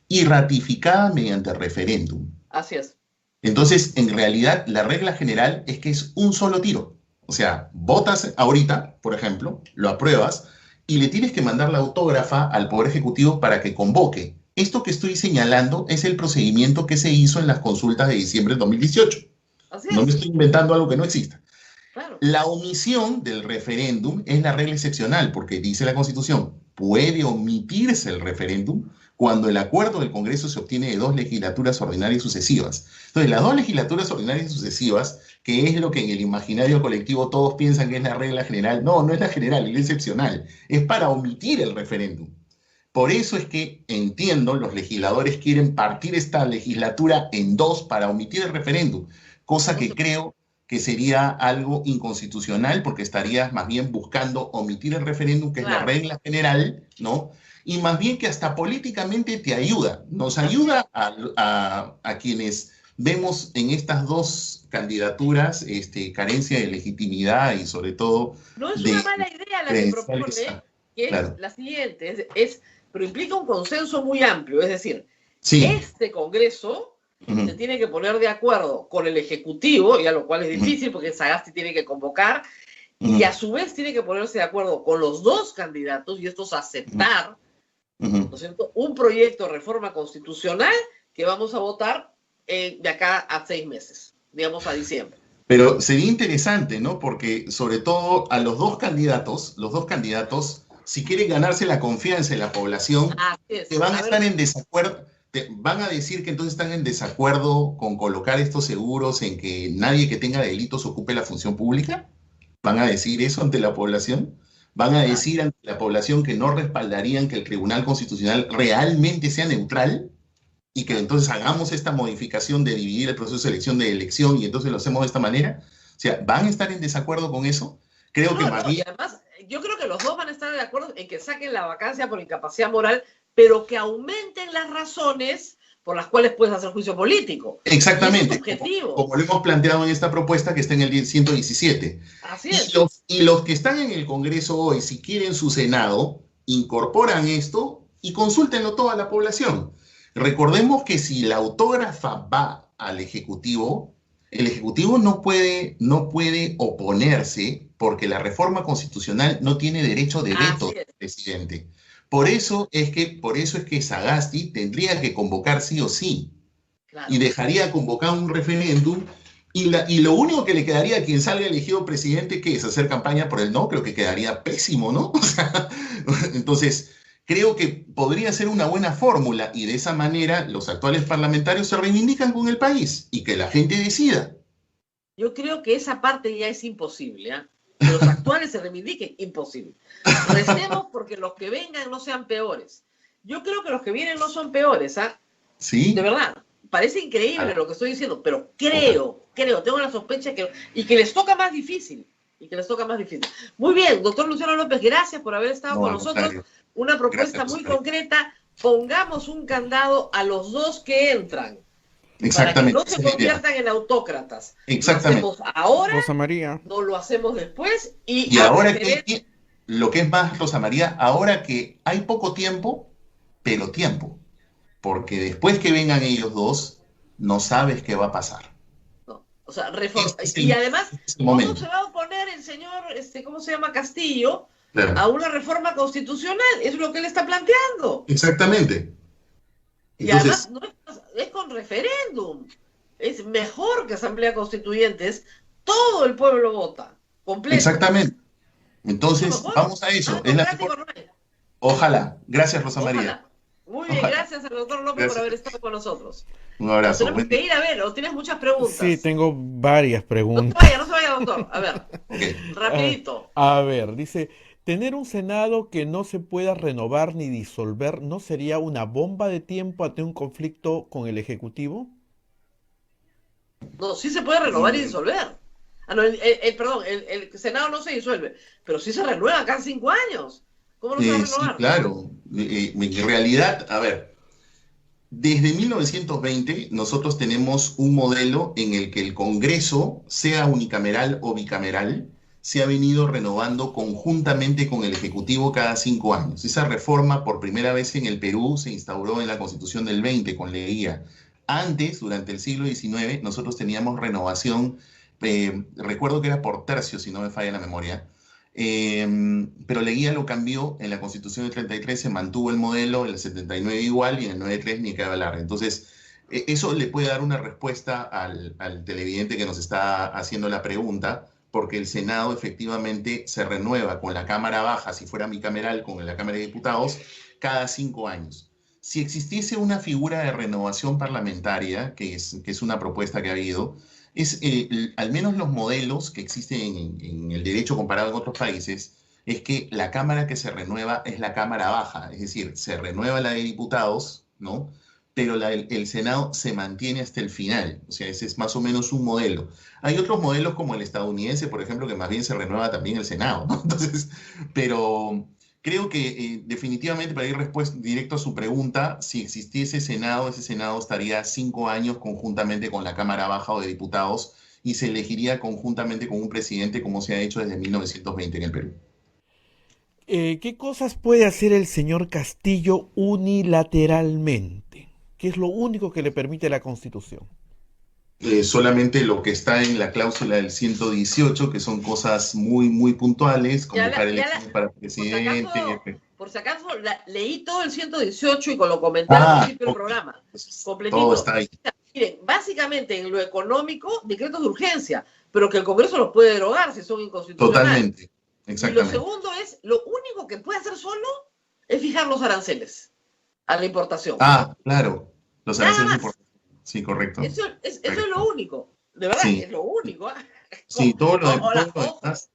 y ratificada mediante referéndum. Así es. Entonces, en realidad, la regla general es que es un solo tiro. O sea, votas ahorita, por ejemplo, lo apruebas, y le tienes que mandar la autógrafa al Poder Ejecutivo para que convoque. Esto que estoy señalando es el procedimiento que se hizo en las consultas de diciembre de 2018. Así es. No me estoy inventando algo que no exista. Claro. La omisión del referéndum es la regla excepcional, porque dice la Constitución, puede omitirse el referéndum cuando el acuerdo del Congreso se obtiene de 2 legislaturas ordinarias sucesivas. Entonces, las 2 legislaturas ordinarias sucesivas, que es lo que en el imaginario colectivo todos piensan que es la regla general, no es la general, es la excepcional, es para omitir el referéndum. Por eso es que, entiendo, los legisladores quieren partir esta legislatura en 2 para omitir el referéndum, cosa que creo que sería algo inconstitucional, porque estarías más bien buscando omitir el referéndum, que es la regla general, ¿no? Y más bien que hasta políticamente te ayuda, nos ayuda a quienes vemos en estas 2 candidaturas carencia de legitimidad y sobre todo... No es una mala idea la que propone, que es la siguiente, pero implica un consenso muy amplio, es decir, este Congreso se tiene que poner de acuerdo con el Ejecutivo, y a lo cual es difícil porque Sagasti tiene que convocar, y a su vez tiene que ponerse de acuerdo con los 2 candidatos y estos aceptar, ¿no es cierto?, un proyecto de reforma constitucional que vamos a votar de acá a 6 meses, digamos a diciembre. Pero sería interesante, ¿no? Porque sobre todo a los dos candidatos, si quieren ganarse la confianza de la población, que van a estar en desacuerdo, van a decir que entonces están en desacuerdo con colocar estos seguros en que nadie que tenga delitos ocupe la función pública. ¿Van a decir eso ante la población? ¿Van a decir ante la población que no respaldarían que el Tribunal Constitucional realmente sea neutral? Y que entonces hagamos esta modificación de dividir el proceso de elección y entonces lo hacemos de esta manera. O sea, ¿van a estar en desacuerdo con eso? Creo que más bien... Y además, yo creo que los 2 van a estar de acuerdo en que saquen la vacancia por incapacidad moral, pero que aumenten las razones por las cuales puedes hacer juicio político. Exactamente, como lo hemos planteado en esta propuesta que está en el 117. Así es. Y los que están en el Congreso hoy, si quieren su Senado, incorporan esto y consúltenlo toda la población. Recordemos que si la autógrafa va al Ejecutivo, el Ejecutivo no puede oponerse porque la reforma constitucional no tiene derecho de veto Así del es, presidente. Por eso es que Sagasti tendría que convocar sí o sí y claro. dejaría convocar un referéndum y lo único que le quedaría a quien salga elegido presidente, que es hacer campaña por el no, creo que quedaría pésimo, ¿no? O sea, entonces, creo que podría ser una buena fórmula y de esa manera los actuales parlamentarios se reivindican con el país y que la gente decida. Yo creo que esa parte ya es imposible, ¿ah? Que los actuales se reivindiquen, imposible. Recemos porque los que vengan no sean peores. Yo creo que los que vienen no son peores, ¿ah? De ¿Sí? verdad. Parece increíble Ojalá, lo que estoy diciendo, pero ojalá. tengo la sospecha y que les toca más difícil. Y que les toca más difícil. Muy bien, doctor Luciano López, gracias por haber estado No, con al nosotros. contrario. Una Gracias, propuesta muy Rosario. concreta. Pongamos un candado a los dos que entran, para que no Exactamente, esa se es la idea. conviertan en autócratas. Lo Exactamente. hacemos ahora, Rosa María. no lo hacemos después y Y a ahora referéndum. lo que es más, Rosa María, ahora que hay poco tiempo, pero tiempo, porque después que vengan ellos dos, no sabes qué va a pasar. No, o sea, y Este además, es el ¿cómo momento. se va a oponer el señor, ¿cómo se llama? Castillo, a Claro. una reforma constitucional? Es lo que él está planteando. Exactamente. Y además Entonces, no es con referéndum. Es mejor que asamblea constituyentes. Todo el pueblo vota, completo. exactamente. Mucho Entonces, mejor, vamos a más eso. Es la democrático mejor. no hay. Ojalá. Gracias, Rosa María. Ojalá. Muy bien, Ojalá. gracias al doctor López por Gracias. haber estado con nosotros. Un Nos abrazo. tenemos Buen que día. ir a ver, o tienes muchas Sí, preguntas. tengo varias preguntas. No se vaya, doctor. A ver, Ok. rapidito. A ver, dice, tener un Senado que no se pueda renovar ni disolver, ¿no sería una bomba de tiempo ante un conflicto con el Ejecutivo? No, sí se puede renovar y disolver. Ah, no, perdón, el Senado no se disuelve, pero sí se renueva cada 5 años. ¿Cómo no se va a Sí, renovar? claro. En realidad, a ver, desde 1920 nosotros tenemos un modelo en el que el Congreso, sea unicameral o bicameral, se ha venido renovando conjuntamente con el Ejecutivo cada 5 años. Esa reforma por primera vez en el Perú se instauró en la Constitución del 20 con Leguía. Antes, durante el siglo XIX, nosotros teníamos renovación, recuerdo que era por tercio, si no me falla la memoria, pero Leguía lo cambió en la Constitución del 33, se mantuvo el modelo, en el 79 igual y en el 93 ni que hablar. Entonces, eso le puede dar una respuesta al televidente que nos está haciendo la pregunta, porque el Senado efectivamente se renueva con la Cámara Baja, si fuera bicameral, con la Cámara de Diputados, cada 5 años. Si existiese una figura de renovación parlamentaria, que es una propuesta que ha habido, al menos los modelos que existen en el derecho comparado en otros países, es que la Cámara que se renueva es la Cámara Baja, es decir, se renueva la de diputados, ¿no? Pero el Senado se mantiene hasta el final, o sea, ese es más o menos un modelo. Hay otros modelos como el estadounidense, por ejemplo, que más bien se renueva también el Senado, ¿no? Entonces, pero creo que definitivamente, para ir directo a su pregunta, si existiese Senado, ese Senado estaría 5 años conjuntamente con la Cámara Baja o de Diputados y se elegiría conjuntamente con un presidente como se ha hecho desde 1920 en el Perú. ¿Qué cosas puede hacer el señor Castillo unilateralmente? ¿Qué es lo único que le permite la Constitución? Solamente lo que está en la cláusula del 118, que son cosas muy, muy puntuales, convocar elecciones para Por si presidente. acaso, leí todo el 118 y lo comenté al principio del Ok. programa, Entonces, completito. todo está ahí. Miren, básicamente en lo económico, decretos de urgencia, pero que el Congreso los puede derogar si son inconstitucionales. Totalmente. Y lo Exactamente. segundo es, lo único que puede hacer solo es fijar los aranceles a la importación. Claro. Los Nada aranceles más. importantes. Sí, correcto. Eso es lo único. De verdad, Sí. es lo único. ¿Ah? Sí, todo lo Ahora, demás.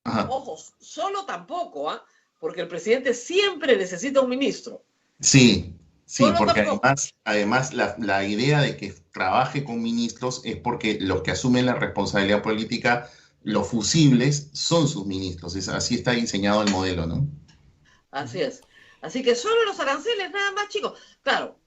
Ajá. ojo, solo tampoco, ¿ah? Porque el presidente siempre necesita un ministro. Sí, Solo porque tampoco. además la idea de que trabaje con ministros es porque los que asumen la responsabilidad política, los fusibles, son sus ministros. Así está diseñado el modelo, ¿no? Así es. Así que solo los aranceles, nada más, chicos. Claro,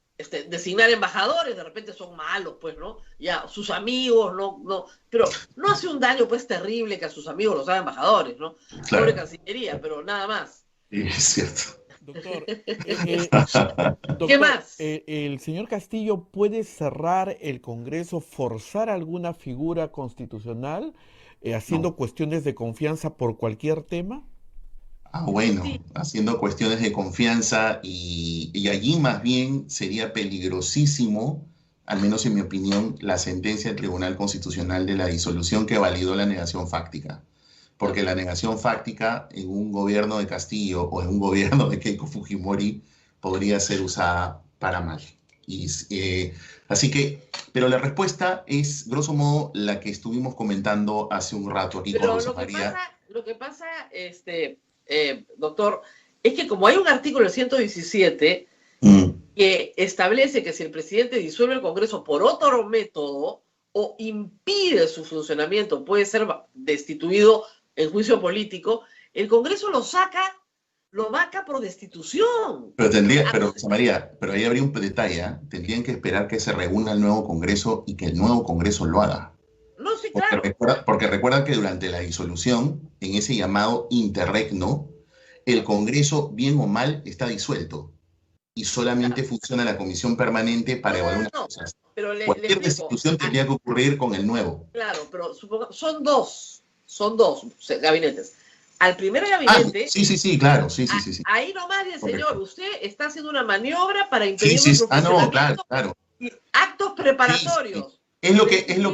designar embajadores, de repente son malos, pues, ¿no? Ya, sus amigos, no, pero no hace un daño, pues, terrible que a sus amigos los hagan embajadores, ¿no? Claro. Pobre Cancillería, pero nada más. Sí, es cierto. Doctor, ¿Qué doctor, más? ¿el señor Castillo puede cerrar el Congreso, forzar alguna figura constitucional, No. haciendo cuestiones de confianza por cualquier tema? Ah, bueno, Sí, haciendo cuestiones de confianza y allí más bien sería peligrosísimo, al menos en mi opinión, la sentencia del Tribunal Constitucional de la disolución que validó la negación fáctica. Porque claro. la negación fáctica en un gobierno de Castillo o en un gobierno de Keiko Fujimori podría ser usada para mal. Y, así que, pero la respuesta es, grosso modo, la que estuvimos comentando hace un rato aquí con Pero Rosa María. lo que pasa, doctor, es que como hay un artículo del 117 Mm. que establece que si el presidente disuelve el Congreso por otro método o impide su funcionamiento, puede ser destituido en juicio político, el Congreso lo vaca por destitución. Pero Rosa María, pero ahí habría un detalle, ¿ah? Tendrían que esperar que se reúna el nuevo Congreso y que el nuevo Congreso lo haga. No, sí, claro. Porque recuerda que durante la disolución, en ese llamado interregno, el Congreso, bien o mal, está disuelto y solamente funciona la comisión permanente para No, evaluar no, unas no. cosas. Pero le Cualquier explico. destitución tendría que ocurrir con el nuevo. Claro, pero son dos gabinetes. Al primer Ah, gabinete, sí, claro, sí. ahí nomás dice, Correcto. señor, usted está haciendo una maniobra para Sí, impedir sí, nuestro no, funcionamiento claro. y actos Sí, preparatorios. es lo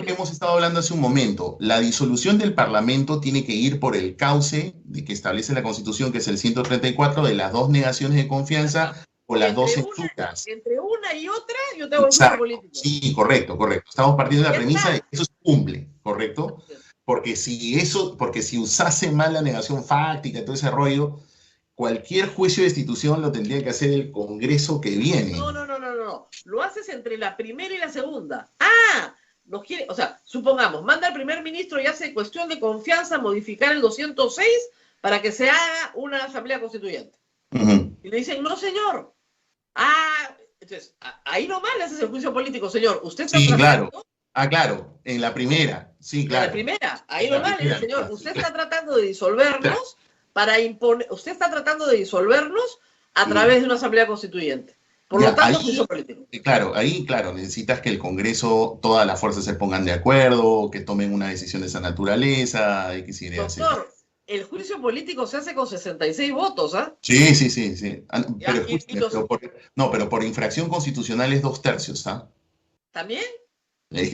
que hemos estado hablando hace un momento. La disolución del Parlamento tiene que ir por el cauce de que establece la Constitución, que es el 134, de las dos negaciones de confianza o las dos censuras. Entre una y otra, yo tengo el juicio Exacto. político. Sí, correcto. Estamos partiendo de la Ya premisa de está. que eso se cumple, ¿correcto? Porque si usase mal la negación fáctica, todo ese rollo, cualquier juicio de destitución lo tendría que hacer el Congreso que viene. No. Lo haces entre la primera y la segunda. O sea, supongamos, manda al primer ministro y hace cuestión de confianza modificar el 206 para que se haga una asamblea constituyente. Ujú. Y le dicen, no, señor. Entonces, ahí nomás le haces el juicio político, señor. Usted está Sí, tratando. claro. Claro, en la primera. Sí, En claro. la primera, ahí En la nomás le dice, primera, señor, claro, usted sí, está tratando de disolvernos para imponer, usted está tratando de disolvernos a Sí. través de una asamblea constituyente. Por Ya, lo tanto, ahí, juicio político. claro, necesitas que el Congreso, todas las fuerzas se pongan de acuerdo, que tomen una decisión de esa naturaleza, X, Y, Z. Doctor, el juicio político se hace con 66 votos, ¿ah? Sí. Ya, Pero, escúchame, pero por infracción constitucional es 2/3, ¿ah? ¿También?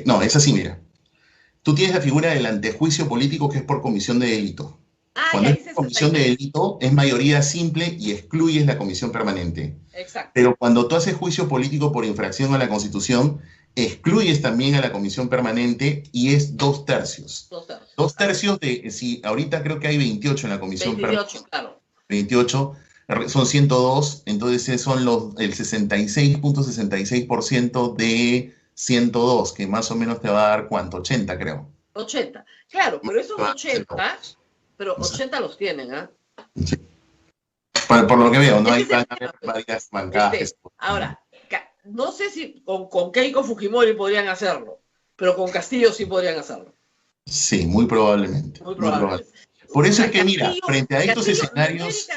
No, es así, mira. Tú tienes la figura del antejuicio político que es por comisión de delito. Y Cuando ahí es por comisión de 66. delito, es mayoría simple y excluyes la comisión permanente. Exacto. Pero cuando tú haces juicio político por infracción a la Constitución, excluyes también a la comisión permanente y es 2/3. 2/3. 2/3 si ahorita creo que hay 28 en la comisión 28, claro. 28, son 102, entonces son el 66.66% de 102, que más o menos te va a dar, ¿cuánto? 80, creo. 80. Claro, pero esos 80, pero 80 los tienen, ¿ah? Sí. Por lo que veo, no hay Ese es el tema, varias bancadas. Ahora, no sé si con Keiko Fujimori podrían hacerlo, pero con Castillo sí podrían hacerlo. Sí, muy probablemente. Muy probablemente. Por eso es que, mira, Castillo, frente a estos Castillo, escenarios.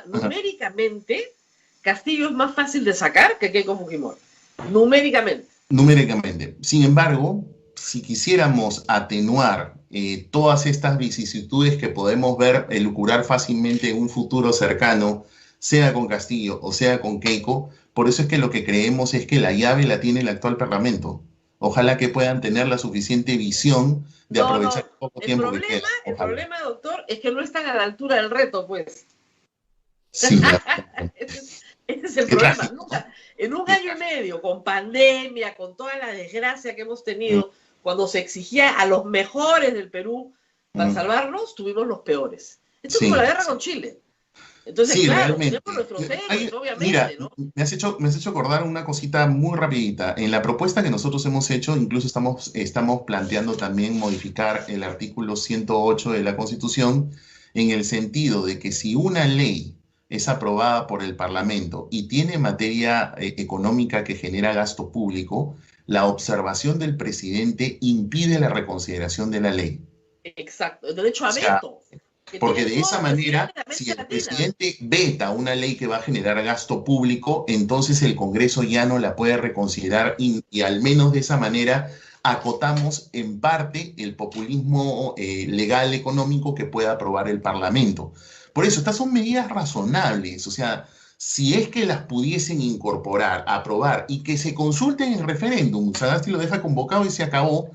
numéricamente, Castillo es más fácil de sacar que Keiko Fujimori. Numéricamente. Sin embargo, si quisiéramos atenuar todas estas vicisitudes que podemos ver elucubrar fácilmente en un futuro cercano, sea con Castillo o sea con Keiko, por eso es que lo que creemos es que la llave la tiene el actual Parlamento. Ojalá que puedan tener la suficiente visión de aprovechar el poco tiempo que queda. El problema, doctor, es que no están a la altura del reto, pues. Sí, Ese es el problema. Nunca, en un año y medio, con pandemia, con toda la desgracia que hemos tenido, cuando se exigía a los mejores del Perú para salvarnos, tuvimos los peores. Esto es como la guerra con Chile. Entonces, sí, claro, realmente. tenemos nuestros héroes, obviamente, mira, ¿no? me has hecho acordar una cosita muy rapidita. En la propuesta que nosotros hemos hecho, incluso estamos planteando también modificar el artículo 108 de la Constitución en el sentido de que si una ley es aprobada por el Parlamento y tiene materia económica que genera gasto público, la observación del presidente impide la reconsideración de la ley. Exacto, el derecho a veto. que Porque tiene de esa toda la manera, presión de si América el Latina. presidente veta una ley que va a generar gasto público, entonces el Congreso ya no la puede reconsiderar y al menos de esa manera acotamos en parte el populismo legal económico que pueda aprobar el Parlamento. Por eso, estas son medidas razonables, o sea, si es que las pudiesen incorporar, aprobar y que se consulten en referéndum, Sagasti lo deja convocado y se acabó,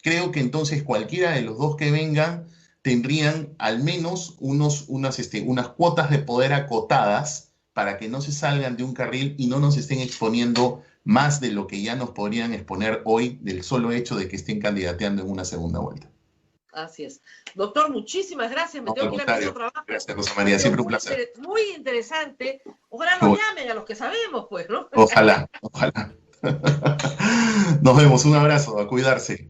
creo que entonces cualquiera de los dos que vengan tendrían al menos unas cuotas de poder acotadas para que no se salgan de un carril y no nos estén exponiendo más de lo que ya nos podrían exponer hoy del solo hecho de que estén candidateando en una segunda vuelta. Así es. Doctor, muchísimas gracias. Me No, tengo al que ir a mi contrario. trabajo. Gracias, Rosa María, siempre un placer. Muy interesante. Ojalá nos llamen a los que sabemos, pues, ¿no? Ojalá, ojalá. Nos vemos, un abrazo, a cuidarse.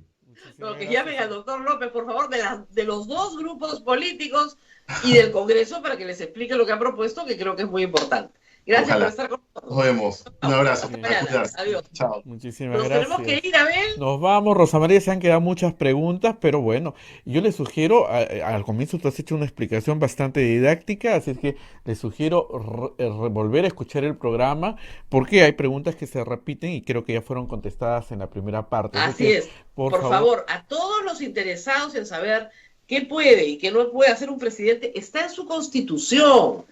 No, que llamen al doctor López, por favor, de los dos grupos políticos y del Congreso para que les explique lo que ha propuesto, que creo que es muy importante. Gracias Ojalá. por estar con nosotros. Nos vemos. Un abrazo. Hasta A mañana. cuidarse. Adiós. Chao. Muchísimas Nos gracias. tenemos que ir, Abel. Nos vamos, Rosa María, se han quedado muchas preguntas, pero bueno, yo les sugiero, al comienzo tú has hecho una explicación bastante didáctica, así es que les sugiero volver a escuchar el programa, porque hay preguntas que se repiten y creo que ya fueron contestadas en la primera parte. Así es. Por favor, a todos los interesados en saber qué puede y qué no puede hacer un presidente, está en su Constitución.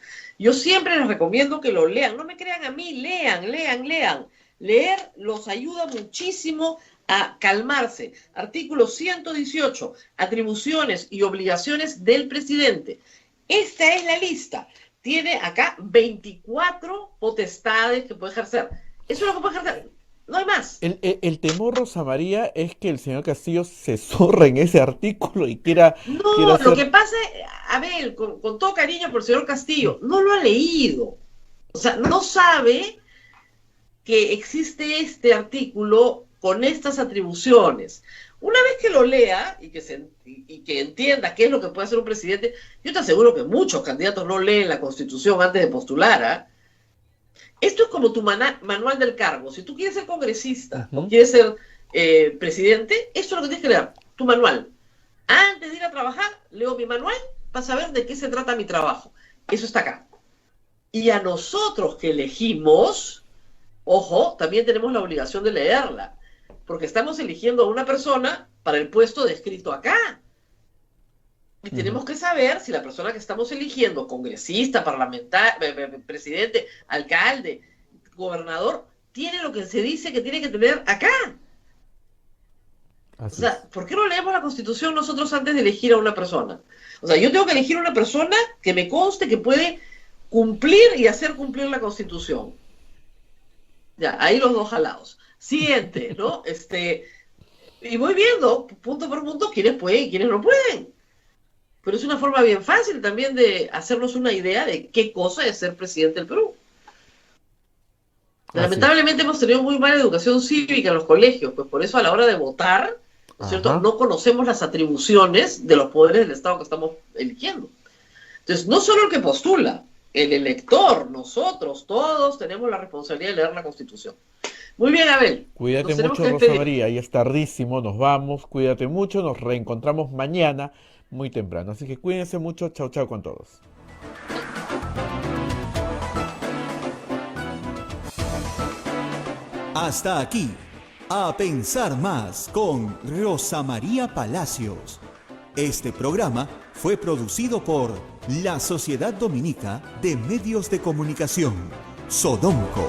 Yo siempre les recomiendo que lo lean. No me crean a mí, lean, lean, lean. Leer los ayuda muchísimo a calmarse. Artículo 118, atribuciones y obligaciones del presidente. Esta es la lista. Tiene acá 24 potestades que puede ejercer. Eso es lo que puede ejercer. No hay más. El temor, Rosa María, es que el señor Castillo se zorre en ese artículo y quiera hacer... Lo que pasa, Abel, con todo cariño por el señor Castillo, no lo ha leído. O sea, no sabe que existe este artículo con estas atribuciones. Una vez que lo lea y que entienda qué es lo que puede hacer un presidente, yo te aseguro que muchos candidatos no leen la Constitución antes de postular, ¿ah? Esto es como tu manual del cargo. Si tú quieres ser congresista o quieres ser presidente, esto es lo que tienes que leer, tu manual. Antes de ir a trabajar, leo mi manual para saber de qué se trata mi trabajo. Eso está acá. Y a nosotros que elegimos, ojo, también tenemos la obligación de leerla, porque estamos eligiendo a una persona para el puesto descrito acá. Y tenemos que saber si la persona que estamos eligiendo, congresista, parlamentario, presidente, alcalde, gobernador, tiene lo que se dice que tiene que tener acá. Así o sea, ¿por qué no leemos la Constitución nosotros antes de elegir a una persona? O sea, yo tengo que elegir a una persona que me conste que puede cumplir y hacer cumplir la Constitución. Ya, ahí los dos jalados. Siguiente, ¿no? Y voy viendo punto por punto quiénes pueden y quiénes no pueden. Pero es una forma bien fácil también de hacernos una idea de qué cosa es ser presidente del Perú. Lamentablemente hemos tenido muy mala educación cívica en los colegios, pues por eso a la hora de votar, ¿no es cierto?, no conocemos las atribuciones de los poderes del Estado que estamos eligiendo. Entonces, no solo el que postula, el elector, nosotros, todos tenemos la responsabilidad de leer la Constitución. Muy bien, Abel. Cuídate mucho, Rosa María, ya es tardísimo, nos vamos, cuídate mucho, nos reencontramos mañana muy temprano, así que cuídense mucho, chao, chao con todos. Hasta aquí, A Pensar Más con Rosa María Palacios. Este programa fue producido por la Sociedad Dominica de Medios de Comunicación, Sodomco.